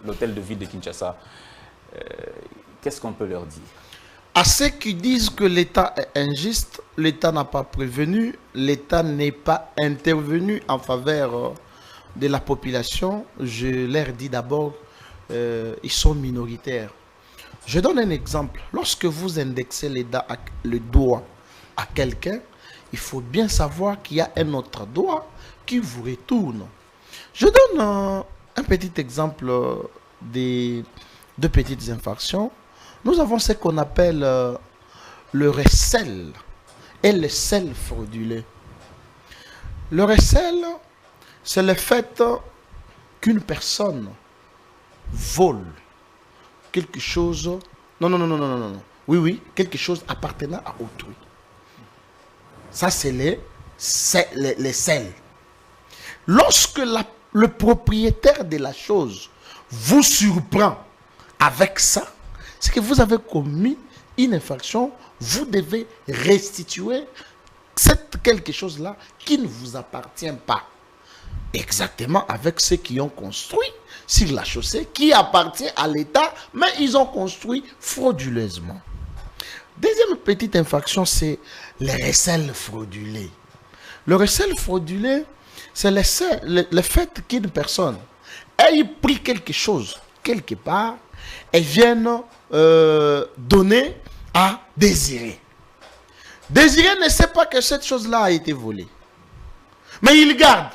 l'hôtel de ville de Kinshasa, qu'est-ce qu'on peut leur dire? À ceux qui disent que l'État est injuste, l'État n'a pas prévenu, l'État n'est pas intervenu en faveur de la population, je leur dis d'abord, ils sont minoritaires. Je donne un exemple. Lorsque vous indexez le doigt à quelqu'un, il faut bien savoir qu'il y a un autre doigt qui vous retourne. Je donne un petit exemple de petites infractions. Nous avons ce qu'on appelle le recel et le sel frauduleux. Le recel, c'est le fait qu'une personne vole quelque chose. Non. Oui, quelque chose appartenant à autrui. Ça, c'est les sels. Lorsque le propriétaire de la chose vous surprend avec ça, c'est que vous avez commis une infraction, vous devez restituer quelque chose-là qui ne vous appartient pas. Exactement avec ceux qui ont construit sur la chaussée, qui appartient à l'État, mais ils ont construit frauduleusement. Deuxième petite infraction, c'est le recel fraudulé. Le recel fraudulé, c'est le fait qu'une personne ait pris quelque chose quelque part et vienne donner à Désiré. Désiré ne sait pas que cette chose-là a été volée. Mais il garde.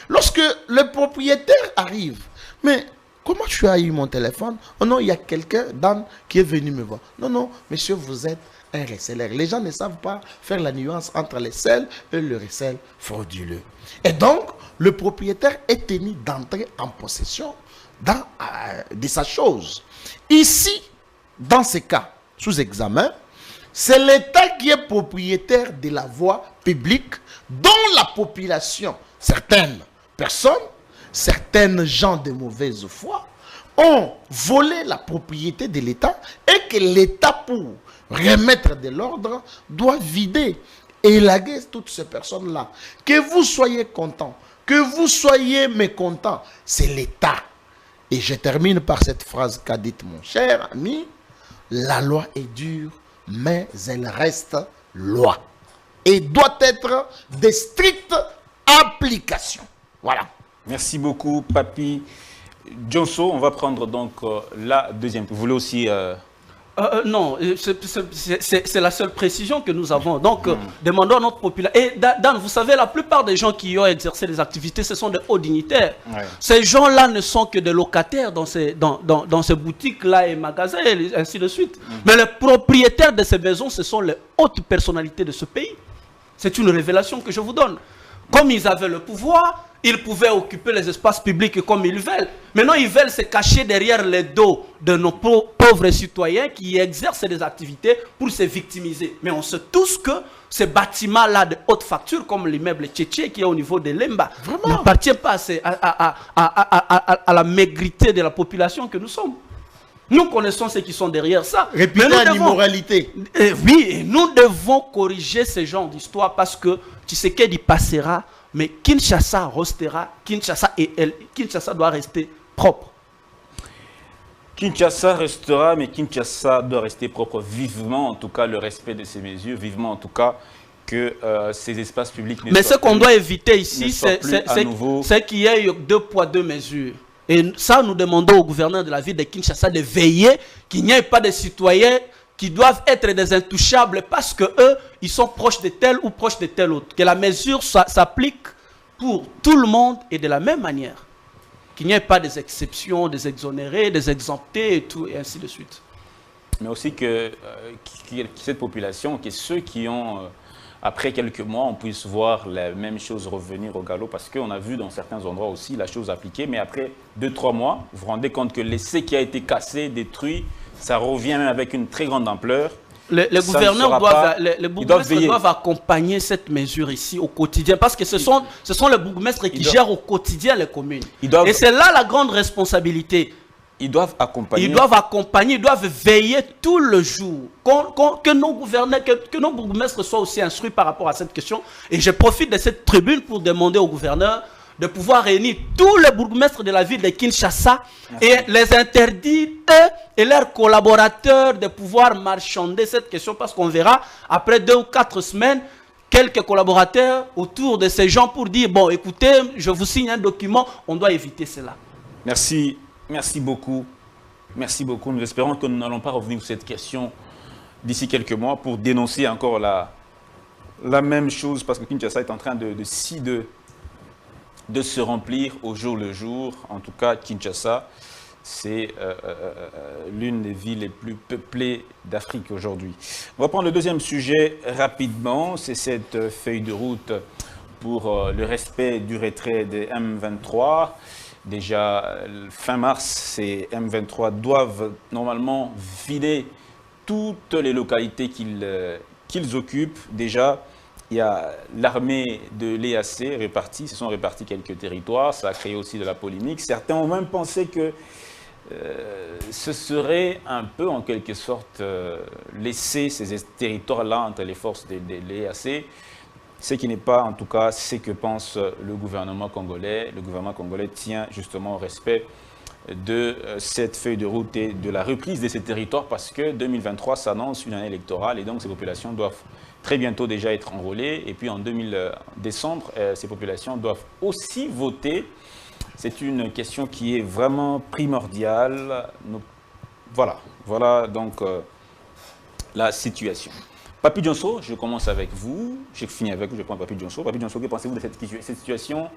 Lorsque le propriétaire arrive, mais comment tu as eu mon téléphone? Oh non, il y a quelqu'un, Dan, qui est venu me voir. Non, monsieur, vous êtes un receleur. Les gens ne savent pas faire la nuance entre les recel et le recel frauduleux. Et donc, le propriétaire est tenu d'entrer en possession de sa chose. Ici, dans ce cas, sous examen, c'est l'État qui est propriétaire de la voie publique dont la population, certaines personnes, certains gens de mauvaise foi, ont volé la propriété de l'État et que l'État, pour remettre de l'ordre, doit vider et élaguer toutes ces personnes-là. Que vous soyez content, que vous soyez mécontent, c'est l'État. Et je termine par cette phrase qu'a dite mon cher ami, la loi est dure, mais elle reste loi. Et doit être de strictes applications. Voilà. Merci beaucoup, Papi Djosso. On va prendre donc la deuxième. Vous voulez aussi... Non, c'est la seule précision que nous avons. Donc, demandons à notre population. Et Dan, vous savez, la plupart des gens qui ont exercé des activités, ce sont des hauts dignitaires. Ouais. Ces gens-là ne sont que des locataires dans ces boutiques-là et magasins, et ainsi de suite. Mais les propriétaires de ces maisons, ce sont les hautes personnalités de ce pays. C'est une révélation que je vous donne. Comme ils avaient le pouvoir, ils pouvaient occuper les espaces publics comme ils veulent. Maintenant, ils veulent se cacher derrière les dos de nos pauvres citoyens qui exercent des activités pour se victimiser. Mais on sait tous que ces bâtiments-là de haute facture, comme l'immeuble Tchétché qui est au niveau de Lemba, n'appartiennent pas à la maigrité de la population que nous sommes. Nous connaissons ceux qui sont derrière ça. Réputez l'immoralité. Oui, et nous devons corriger ce genre d'histoire parce que Tshisekedi passera, mais Kinshasa restera. Kinshasa doit rester propre. Kinshasa restera, mais Kinshasa doit rester propre. Vivement, en tout cas, le respect de ces mesures. Vivement, en tout cas, que ces espaces publics ne Mais soient ce qu'on plus- doit éviter ici, ne soient plus à nouveau- c'est qu'il y ait 2 poids 2 mesures. Et ça, nous demandons au gouverneur de la ville de Kinshasa de veiller qu'il n'y ait pas de citoyens qui doivent être des intouchables parce que eux, ils sont proches de tel ou proches de tel autre. Que la mesure s'applique pour tout le monde et de la même manière. Qu'il n'y ait pas des exceptions, des exonérés, des exemptés et tout, et ainsi de suite. Mais aussi que cette population, que ceux qui ont, après quelques mois, on puisse voir la même chose revenir au galop, parce qu'on a vu dans certains endroits aussi la chose appliquée, mais après 2-3 mois, vous vous rendez compte que l'essai qui a été cassé, détruit, ça revient même avec une très grande ampleur. Les Ça ne gouverneurs sera doivent, pas- les ils doivent bourgmestres veiller. doivent accompagner cette mesure ici au quotidien, parce que ce sont les bourgmestres qui doivent- gèrent au quotidien les communes. Ils doivent- Et c'est là la grande responsabilité. Ils doivent accompagner. Ils doivent accompagner, ils doivent veiller tout le jour. Que nos gouverneurs, que nos bourgmestres soient aussi instruits par rapport à cette question. Et je profite de cette tribune pour demander au gouverneur de pouvoir réunir tous les bourgmestres de la ville de Kinshasa et les interdire, eux et leurs collaborateurs, de pouvoir marchander cette question, parce qu'on verra, après 2 ou 4 semaines, quelques collaborateurs autour de ces gens pour dire, bon, écoutez, je vous signe un document, on doit éviter cela. Merci, merci beaucoup. Merci beaucoup. Nous espérons que nous n'allons pas revenir sur cette question d'ici quelques mois pour dénoncer encore la même chose, parce que Kinshasa est en train de se remplir au jour le jour. En tout cas, Kinshasa, c'est l'une des villes les plus peuplées d'Afrique aujourd'hui. On va prendre le deuxième sujet rapidement. C'est cette feuille de route pour le respect du retrait des M23. Déjà, fin mars, ces M23 doivent normalement vider toutes les localités qu'ils occupent. Déjà, il y a l'armée de l'EAC répartie, se sont répartis quelques territoires, ça a créé aussi de la polémique. Certains ont même pensé que ce serait un peu en quelque sorte laisser ces territoires-là entre les forces de l'EAC, ce qui n'est pas en tout cas ce que pense le gouvernement congolais. Le gouvernement congolais tient justement au respect de cette feuille de route et de la reprise de ces territoires, parce que 2023 s'annonce une année électorale et donc ces populations doivent très bientôt déjà être enrôlées. Et puis en décembre, ces populations doivent aussi voter. C'est une question qui est vraiment primordiale. Voilà donc la situation. Papi Dionso, je commence avec vous. Je finis avec vous, je prends Papi Dionso. Papi Dionso, que pensez-vous de cette situation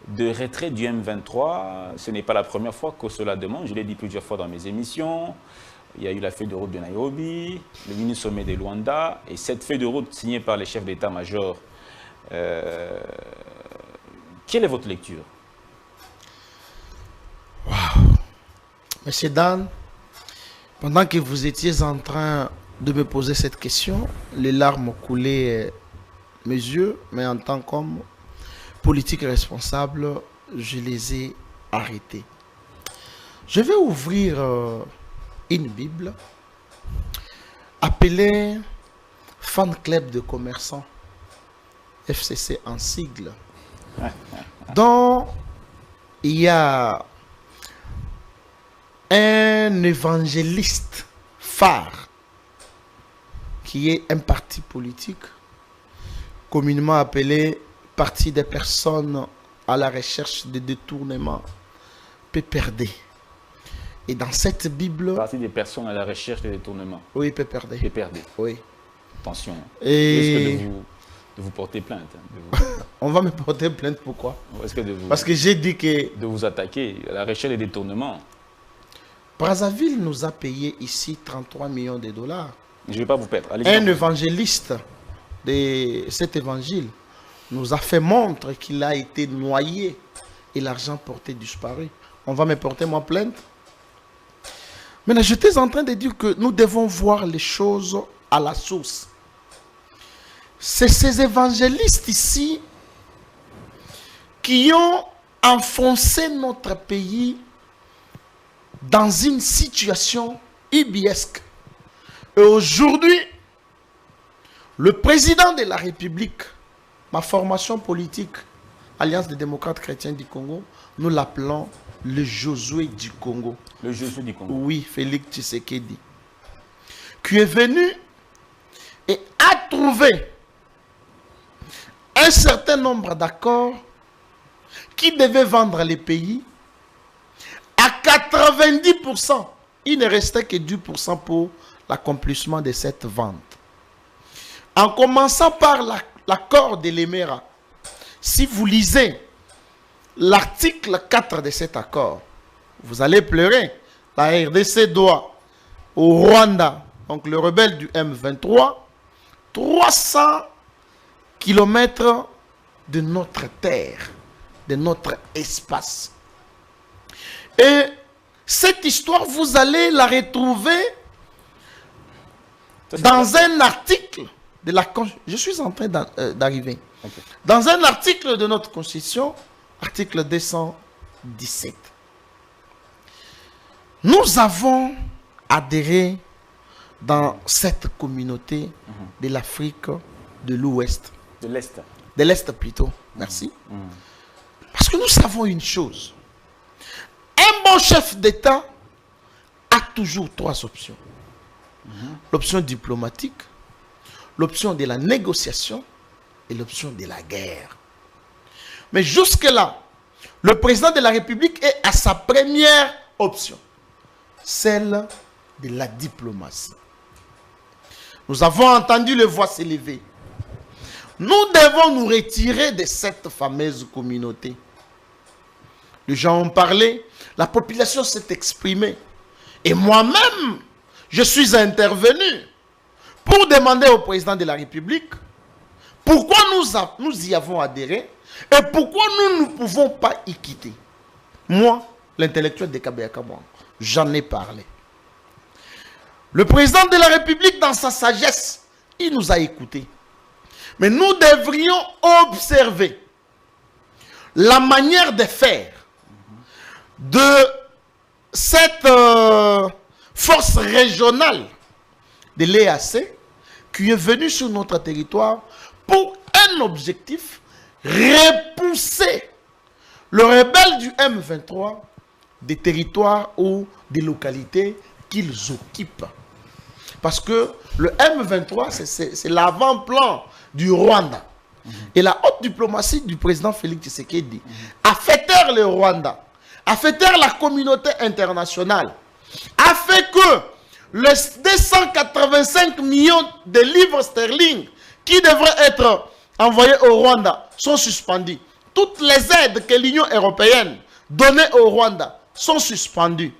de retrait du M23? Ce n'est pas la première fois que cela demande. Je l'ai dit plusieurs fois dans mes émissions. Il y a eu la feuille de route de Nairobi, le mini-sommet de Luanda, et cette feuille de route signée par les chefs d'état-major. Quelle est votre lecture? Wow. Monsieur Dan, pendant que vous étiez en train de me poser cette question, les larmes coulaient mes yeux, mais en tant qu'homme politique responsable, je les ai arrêtés. Je vais ouvrir une Bible appelée Fan Club de commerçants, FCC en sigle, dont il y a un évangéliste phare qui est un parti politique communément appelé Parti des personnes à la recherche de détournement, PPRD. Et dans cette Bible... Parti des personnes à la recherche de détournement. Oui, PPRD. PPRD. Oui. Attention. Et... Est-ce que de vous porter plainte? On va me porter plainte, pourquoi? Est-ce que de vous... Parce que j'ai dit que... De vous attaquer à la recherche des détournements. Brazzaville nous a payé ici 33 millions de dollars. Je ne vais pas vous perdre. Un évangéliste de cet évangile nous a fait montre qu'il a été noyé et l'argent porté disparu. On va me porter moi plainte. Maintenant, j'étais en train de dire que nous devons voir les choses à la source. C'est ces évangélistes ici qui ont enfoncé notre pays dans une situation ubiesque. Et aujourd'hui, le président de la République, ma formation politique, Alliance des démocrates chrétiens du Congo, nous l'appelons le Josué du Congo. Le Josué du Congo. Oui, Félix Tshisekedi. Qui est venu et a trouvé un certain nombre d'accords qui devaient vendre les pays à 90%. Il ne restait que 10% pour l'accomplissement de cette vente. En commençant par l'accord de l'Emera, si vous lisez l'article 4 de cet accord, vous allez pleurer. La RDC doit au Rwanda, donc le rebelle du M23, 300 kilomètres de notre terre, de notre espace. Et cette histoire, vous allez la retrouver dans un article de la Constitution. Je suis en train d'arriver. Okay. Dans un article de notre Constitution, article 217. Nous avons adhéré dans cette communauté de l'Afrique de l'Ouest. De l'Est. De l'Est plutôt. Merci. Parce que nous savons une chose. Un bon chef d'État a toujours 3 options. L'option diplomatique, l'option de la négociation et l'option de la guerre. Mais jusque-là, le président de la République est à sa première option, celle de la diplomatie. Nous avons entendu les voix s'élever. Nous devons nous retirer de cette fameuse communauté. Les gens ont parlé, la population s'est exprimée. Et moi-même, je suis intervenu pour demander au président de la République pourquoi nous y avons adhéré et pourquoi nous ne pouvons pas y quitter. Moi, l'intellectuel de Kabeyakabouan, j'en ai parlé. Le président de la République, dans sa sagesse, il nous a écoutés. Mais nous devrions observer la manière de faire de cette force régionale de l'EAC qui est venue sur notre territoire pour un objectif, repousser le rebelle du M23 des territoires ou des localités qu'ils occupent. Parce que le M23, c'est l'avant-plan du Rwanda. Et la haute diplomatie du président Félix Tshisekedi a fait taire le Rwanda, a fait taire la communauté internationale, a fait que les 285 millions de livres sterling qui devraient être envoyés au Rwanda sont suspendus. Toutes les aides que l'Union européenne donnait au Rwanda sont suspendues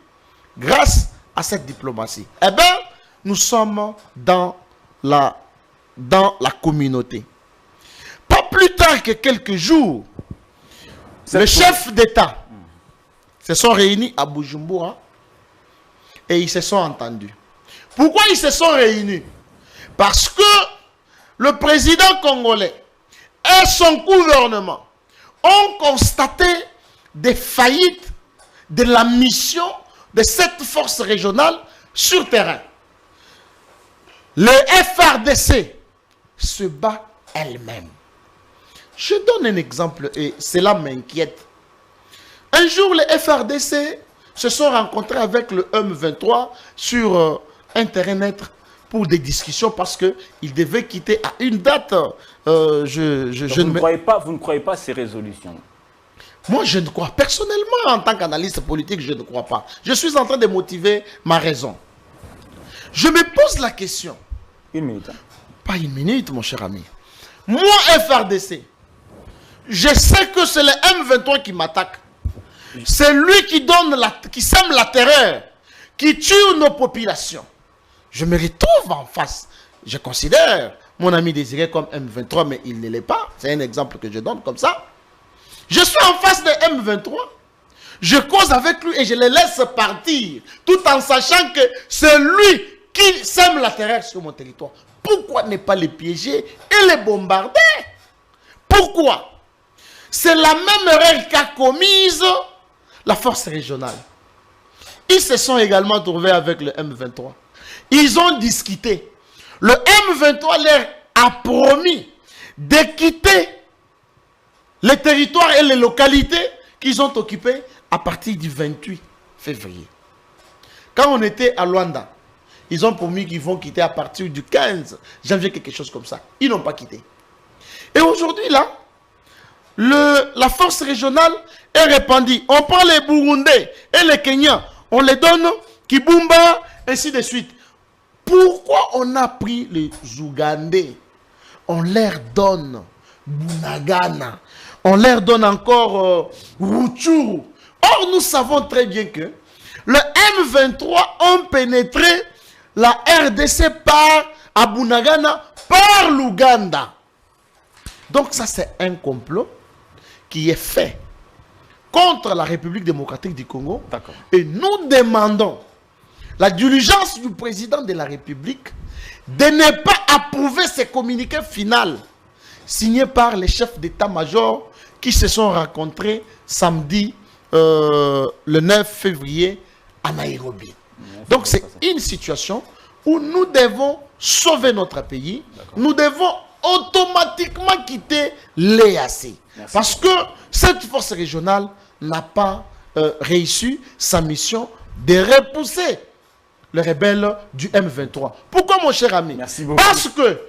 grâce à cette diplomatie. Eh bien, nous sommes dans la communauté. Pas plus tard que quelques jours, les chefs d'État se sont réunis à Bujumbura et ils se sont entendus. Pourquoi ils se sont réunis? Parce que le président congolais et son gouvernement ont constaté des faillites de la mission de cette force régionale sur terrain. Le FRDC se bat elle-même. Je donne un exemple et cela m'inquiète. Un jour, les FRDC se sont rencontrés avec le M23 sur un terrain neutre pour des discussions parce qu'ils devaient quitter à une date. Vous ne croyez pas ces résolutions? Moi, je ne crois personnellement, en tant qu'analyste politique, je ne crois pas. Je suis en train de motiver ma raison. Je me pose la question. Une minute. Pas une minute, mon cher ami. Moi, FRDC, je sais que c'est le M23 qui m'attaque. C'est lui qui sème la terreur, qui tue nos populations. Je me retrouve en face. Je considère mon ami Désiré comme M23, mais il ne l'est pas. C'est un exemple que je donne comme ça. Je suis en face de M23. Je cause avec lui et je le laisse partir, tout en sachant que c'est lui qui sème la terreur sur mon territoire. Pourquoi ne pas les piéger et les bombarder? Pourquoi? C'est la même erreur qu'a commise la force régionale. Ils se sont également trouvés avec le M23. Ils ont discuté. Le M23 leur a promis de quitter les territoires et les localités qu'ils ont occupés à partir du 28 février. Quand on était à Luanda, ils ont promis qu'ils vont quitter à partir du 15 janvier, quelque chose comme ça. Ils n'ont pas quitté. Et aujourd'hui, là, la force régionale est répandue. On prend les Burundais et les Kenyans, on les donne Kibumba, ainsi de suite. Pourquoi on a pris les Ougandais? On leur donne Bunagana, on leur donne encore Rutshuru. Or, nous savons très bien que le M23 ont pénétré la RDC à Bunagana par l'Ouganda. Donc ça, c'est un complot qui est fait contre la République démocratique du Congo. Et nous demandons la diligence du président de la République de ne pas approuver ces communiqués finaux signés par les chefs d'état-major qui se sont rencontrés samedi le 9 février à Nairobi. Donc c'est une situation où nous devons sauver notre pays. Nous devons automatiquement quitter l'EAC. Parce que cette force régionale n'a pas réussi sa mission de repousser les rebelles du M23. Pourquoi, mon cher ami? Merci beaucoup. Parce que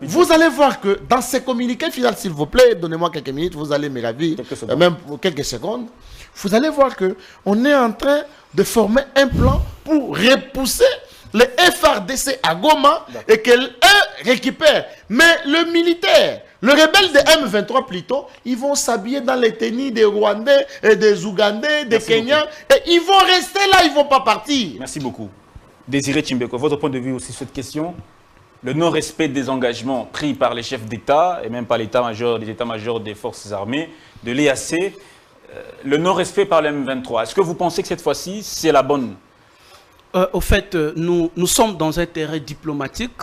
vous allez voir que dans ces communiqués finaux, s'il vous plaît, donnez-moi quelques minutes, vous allez me ravir, même pour quelques secondes. Vous allez voir que on est en train de former un plan pour repousser les FRDC à Goma et qu'eux récupèrent. Mais le militaire, le rebelle de M23 plutôt, ils vont s'habiller dans les tenues des Rwandais, et des Ougandais, des Kenyans, et ils vont rester là, ils ne vont pas partir. Merci beaucoup. Désiré Chimbeko, votre point de vue aussi sur cette question? Le non-respect des engagements pris par les chefs d'État et même par l'état-major, les états-majors des forces armées, de l'EAC, le non-respect par le M23. Est-ce que vous pensez que cette fois-ci, c'est la bonne? Au fait, nous sommes dans un terrain diplomatique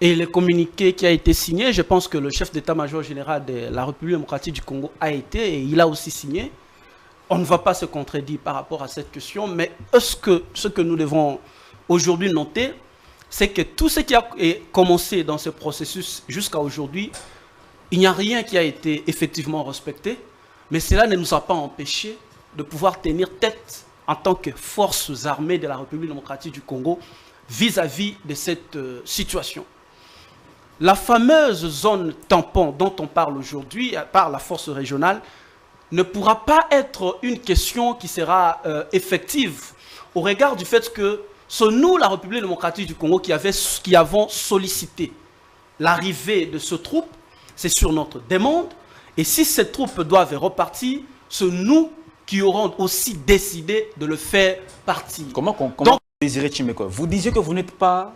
et le communiqué qui a été signé, je pense que le chef d'état-major général de la République démocratique du Congo a été et il a aussi signé. On ne va pas se contredire par rapport à cette question, mais ce que nous devons aujourd'hui noter, c'est que tout ce qui a commencé dans ce processus jusqu'à aujourd'hui, il n'y a rien qui a été effectivement respecté, mais cela ne nous a pas empêché de pouvoir tenir tête en tant que forces armées de la République démocratique du Congo vis-à-vis de cette situation. La fameuse zone tampon dont on parle aujourd'hui par la force régionale ne pourra pas être une question qui sera effective au regard du fait que c'est nous, la République démocratique du Congo, qui avons sollicité l'arrivée de ce troupe. C'est sur notre demande. Et si ces troupes doivent repartir, c'est nous qui aurons aussi décidé de le faire partir. Comment Désiré Chimbeko, vous disiez que vous n'êtes pas...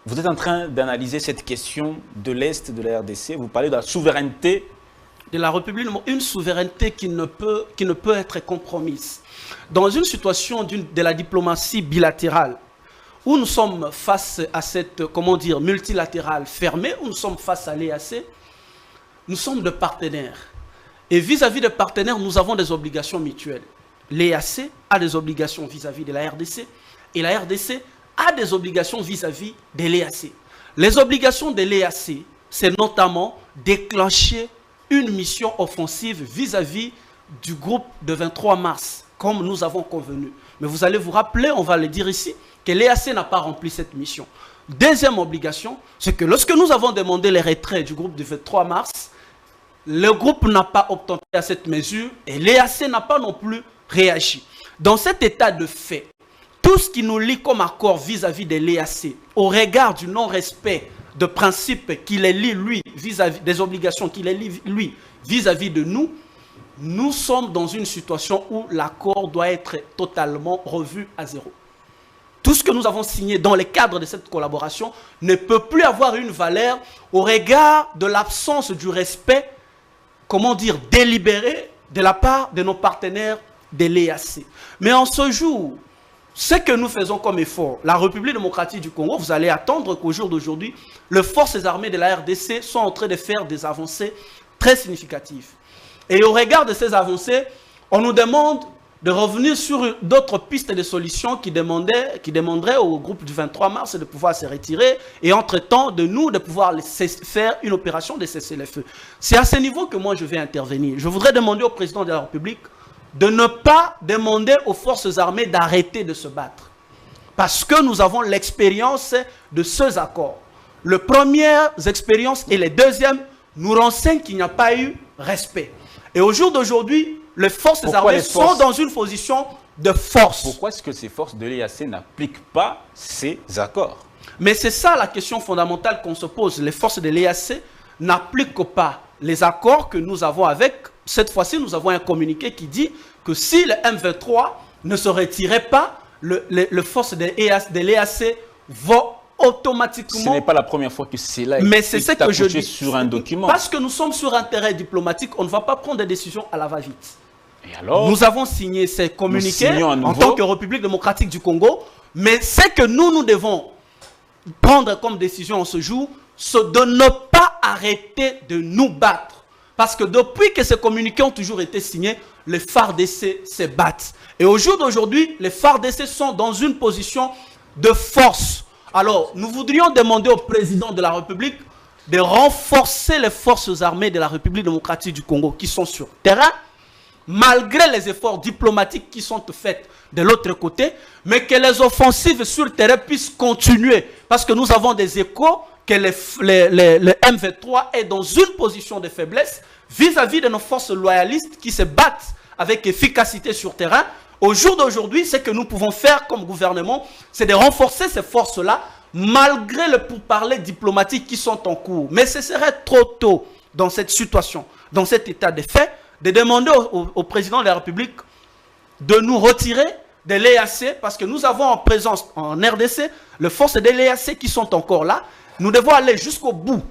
Vous êtes en train d'analyser cette question de l'Est de la RDC. Vous parlez de la souveraineté de la République, une souveraineté qui ne peut être compromise. Dans une situation de la diplomatie bilatérale, où nous sommes face à cette, multilatérale fermée, où nous sommes face à l'EAC, nous sommes de partenaires. Et vis-à-vis des partenaires, nous avons des obligations mutuelles. L'EAC a des obligations vis-à-vis de la RDC, et la RDC a des obligations vis-à-vis de l'EAC. Les obligations de l'EAC, c'est notamment déclencher une mission offensive vis-à-vis du groupe de 23 mars, comme nous avons convenu. Mais vous allez vous rappeler, on va le dire ici, que l'EAC n'a pas rempli cette mission. Deuxième obligation, c'est que lorsque nous avons demandé les retraits du groupe du 23 mars, le groupe n'a pas obtenu à cette mesure et l'EAC n'a pas non plus réagi. Dans cet état de fait, tout ce qui nous lie comme accord vis-à-vis de l'EAC, au regard du non-respect de principes qui les lient, lui, vis-à-vis des obligations qui les lient, lui, vis-à-vis de nous, nous sommes dans une situation où l'accord doit être totalement revu à zéro. Tout ce que nous avons signé dans le cadre de cette collaboration ne peut plus avoir une valeur au regard de l'absence du respect, délibéré de la part de nos partenaires de l'EAC. Mais en ce jour, ce que nous faisons comme effort, la République démocratique du Congo, vous allez attendre qu'au jour d'aujourd'hui, les forces armées de la RDC sont en train de faire des avancées très significatives. Et au regard de ces avancées, on nous demande de revenir sur d'autres pistes de solutions qui demanderaient au groupe du 23 mars de pouvoir se retirer et entre-temps de nous de pouvoir faire une opération de cessez-le-feu. C'est à ce niveau que moi je vais intervenir. Je voudrais demander au président de la République de ne pas demander aux forces armées d'arrêter de se battre. Parce que nous avons l'expérience de ces accords. Les premières expériences et les deuxièmes nous renseignent qu'il n'y a pas eu respect. Et au jour d'aujourd'hui, les forces armées sont dans une position de force. Pourquoi est-ce que ces forces de l'EAC n'appliquent pas ces accords? Mais c'est ça la question fondamentale qu'on se pose. Les forces de l'EAC n'appliquent pas les accords que nous avons avec. Cette fois-ci, nous avons un communiqué qui dit que si le M23 ne se retirait pas, les forces de l'EAC vont automatiquement... Ce n'est pas la première fois que c'est là. Mais c'est ce que je dis. Sur un document. Parce que nous sommes sur un terrain diplomatique, on ne va pas prendre des décisions à la va-vite. Et alors, nous avons signé ces communiqués en tant que République démocratique du Congo, mais ce que nous devons prendre comme décision en ce jour, c'est de ne pas arrêter de nous battre. Parce que depuis que ces communiqués ont toujours été signés, les FARDC se battent. Et au jour d'aujourd'hui, les FARDC sont dans une position de force. Alors, nous voudrions demander au président de la République de renforcer les forces armées de la République démocratique du Congo qui sont sur terrain, malgré les efforts diplomatiques qui sont faits de l'autre côté, mais que les offensives sur le terrain puissent continuer. Parce que nous avons des échos que le M23 est dans une position de faiblesse vis-à-vis de nos forces loyalistes qui se battent avec efficacité sur terrain. Au jour d'aujourd'hui, ce que nous pouvons faire comme gouvernement, c'est de renforcer ces forces-là, malgré le pourparlers diplomatique qui sont en cours. Mais ce serait trop tôt dans cette situation, dans cet état de fait, de demander au président de la République de nous retirer de l'EAC, parce que nous avons en présence en RDC les forces de l'EAC qui sont encore là. Nous devons aller jusqu'au bout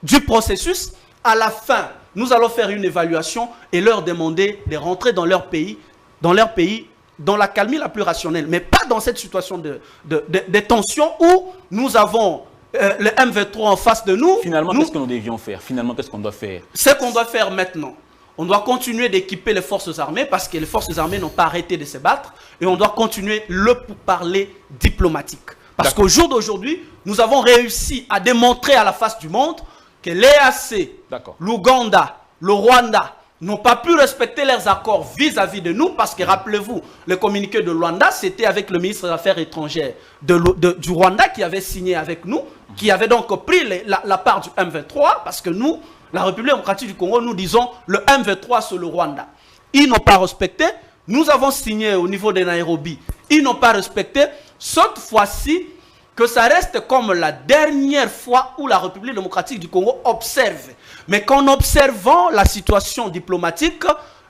du processus. À la fin, nous allons faire une évaluation et leur demander de rentrer dans leur pays, dans la calmie la plus rationnelle, mais pas dans cette situation de tension où nous avons le M23 en face de nous. Finalement, qu'est-ce que nous devions faire? Finalement, qu'est-ce qu'on doit faire? Ce qu'on doit faire maintenant, on doit continuer d'équiper les forces armées parce que les forces armées n'ont pas arrêté de se battre et on doit continuer le pourparler diplomatique. Parce qu'au jour d'aujourd'hui, nous avons réussi à démontrer à la face du monde que l'EAC, l'Ouganda, le Rwanda n'ont pas pu respecter leurs accords vis-à-vis de nous parce que, rappelez-vous, le communiqué de Rwanda, c'était avec le ministre des Affaires étrangères du Rwanda qui avait signé avec nous, qui avait donc pris la part du M23 parce que nous, la République démocratique du Congo, nous disons le M23 sur le Rwanda. Ils n'ont pas respecté. Nous avons signé au niveau de Nairobi. Ils n'ont pas respecté. Cette fois-ci, que ça reste comme la dernière fois où la République démocratique du Congo observe. Mais qu'en observant la situation diplomatique,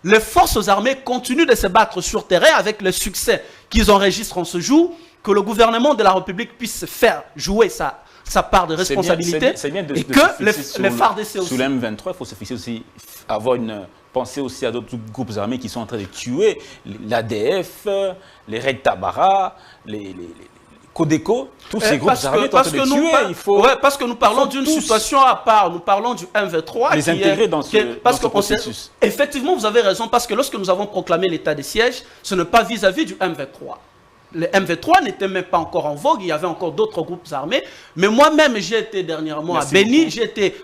les forces armées continuent de se battre sur terrain avec le succès qu'ils enregistrent en ce jour, que le gouvernement de la République puisse faire jouer sa part de responsabilité. C'est bien et que les FARDC aussi. Sous l'M23, il faut se fixer aussi, avoir une pensée aussi à d'autres groupes armés qui sont en train de tuer l'ADF, les Red Tabara, les Codeco, tous ces groupes armés sont en train de tuer. Parce que nous parlons d'une situation à part, nous parlons du M23. Les intégrer dans ce processus. Effectivement, vous avez raison, parce que lorsque nous avons proclamé l'état de siège, ce n'est pas vis-à-vis du M23. Le M23 n'était même pas encore en vogue, il y avait encore d'autres groupes armés. Mais moi-même, j'ai été dernièrement à Béni,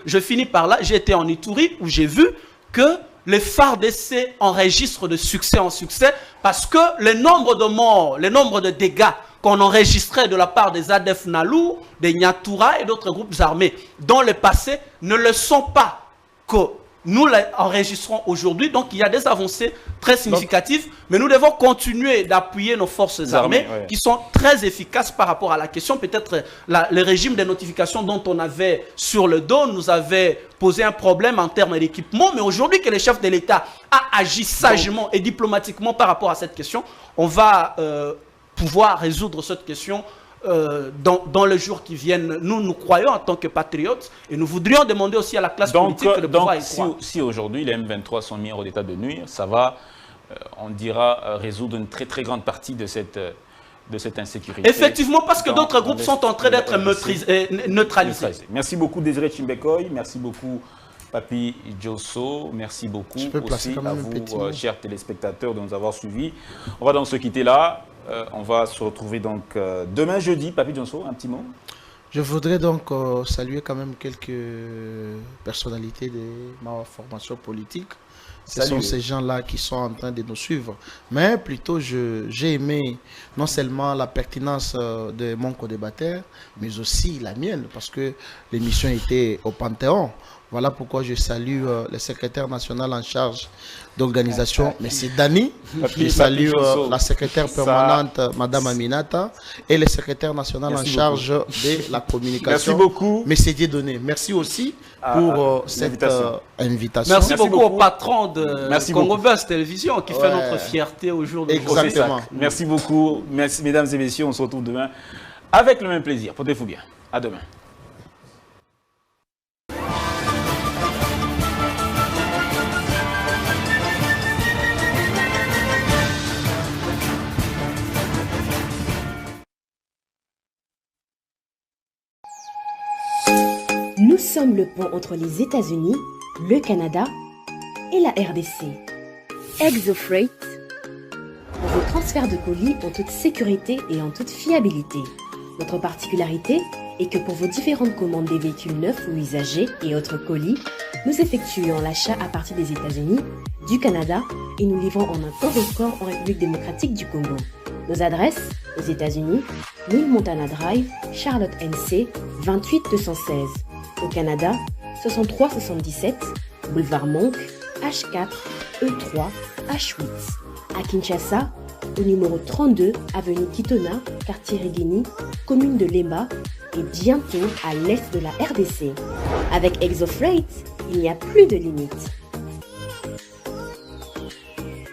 je finis par là, j'ai été en Ituri, où j'ai vu que les FARDC enregistrent de succès en succès, parce que le nombre de morts, le nombre de dégâts qu'on enregistrait de la part des ADF Nalou, des Nyatura et d'autres groupes armés dans le passé ne le sont pas que nous l'enregistrons aujourd'hui. Donc il y a des avancées très significatives, mais nous devons continuer d'appuyer nos forces armées qui sont très efficaces par rapport à la question. Peut-être le régime de notification dont on avait sur le dos nous avait posé un problème en termes d'équipement, mais aujourd'hui que le chef de l'État a agi sagement et diplomatiquement par rapport à cette question, on va pouvoir résoudre cette question dans les jours qui viennent. Nous croyons en tant que patriotes et nous voudrions demander aussi à la classe politique de pouvoir y croire. Si aujourd'hui les M23 sont mis hors d'état de nuire, ça va, on dira, résoudre une très très grande partie de cette insécurité. Effectivement, parce que d'autres groupes sont en train d'être neutralisés. Merci beaucoup Désiré Chimbekoy, merci beaucoup Papi Djosso, merci beaucoup aussi à vous, chers téléspectateurs, de nous avoir suivis. On va donc se quitter là. On va se retrouver donc demain jeudi. Papi Djosso, un petit mot. Je voudrais donc saluer quand même quelques personnalités de ma formation politique. Ce sont ces gens-là qui sont en train de nous suivre. Mais plutôt, j'ai aimé non seulement la pertinence de mon co-débatteur, mais aussi la mienne, parce que l'émission était au Panthéon. Voilà pourquoi je salue le secrétaire national en charge d'organisation, M. Dani. Je salue la secrétaire permanente, Mme Aminata, et le secrétaire national en charge de la communication, merci beaucoup. M. Dieudonné. Merci aussi pour cette invitation. Merci beaucoup au patron de Congo Buzz Télévision qui fait notre fierté au jour d'aujourd'hui. Exactement. Merci beaucoup. Merci, mesdames et messieurs. On se retrouve demain avec le même plaisir. Portez-vous bien. À demain. Nous sommes le pont entre les États-Unis, le Canada et la RDC. ExoFreight, vos transferts de colis en toute sécurité et en toute fiabilité. Notre particularité est que pour vos différentes commandes des véhicules neufs ou usagés et autres colis, nous effectuons l'achat à partir des États-Unis, du Canada et nous livrons en un temps record en République démocratique du Congo. Nos adresses aux États-Unis, 1000 Montana Drive, Charlotte NC, 28216. Au Canada, 6377, boulevard Monk, H4, E3, H8. À Kinshasa, au numéro 32, avenue Kitona, quartier Rigini, commune de Lemba et bientôt à l'est de la RDC. Avec ExoFreight, il n'y a plus de limites.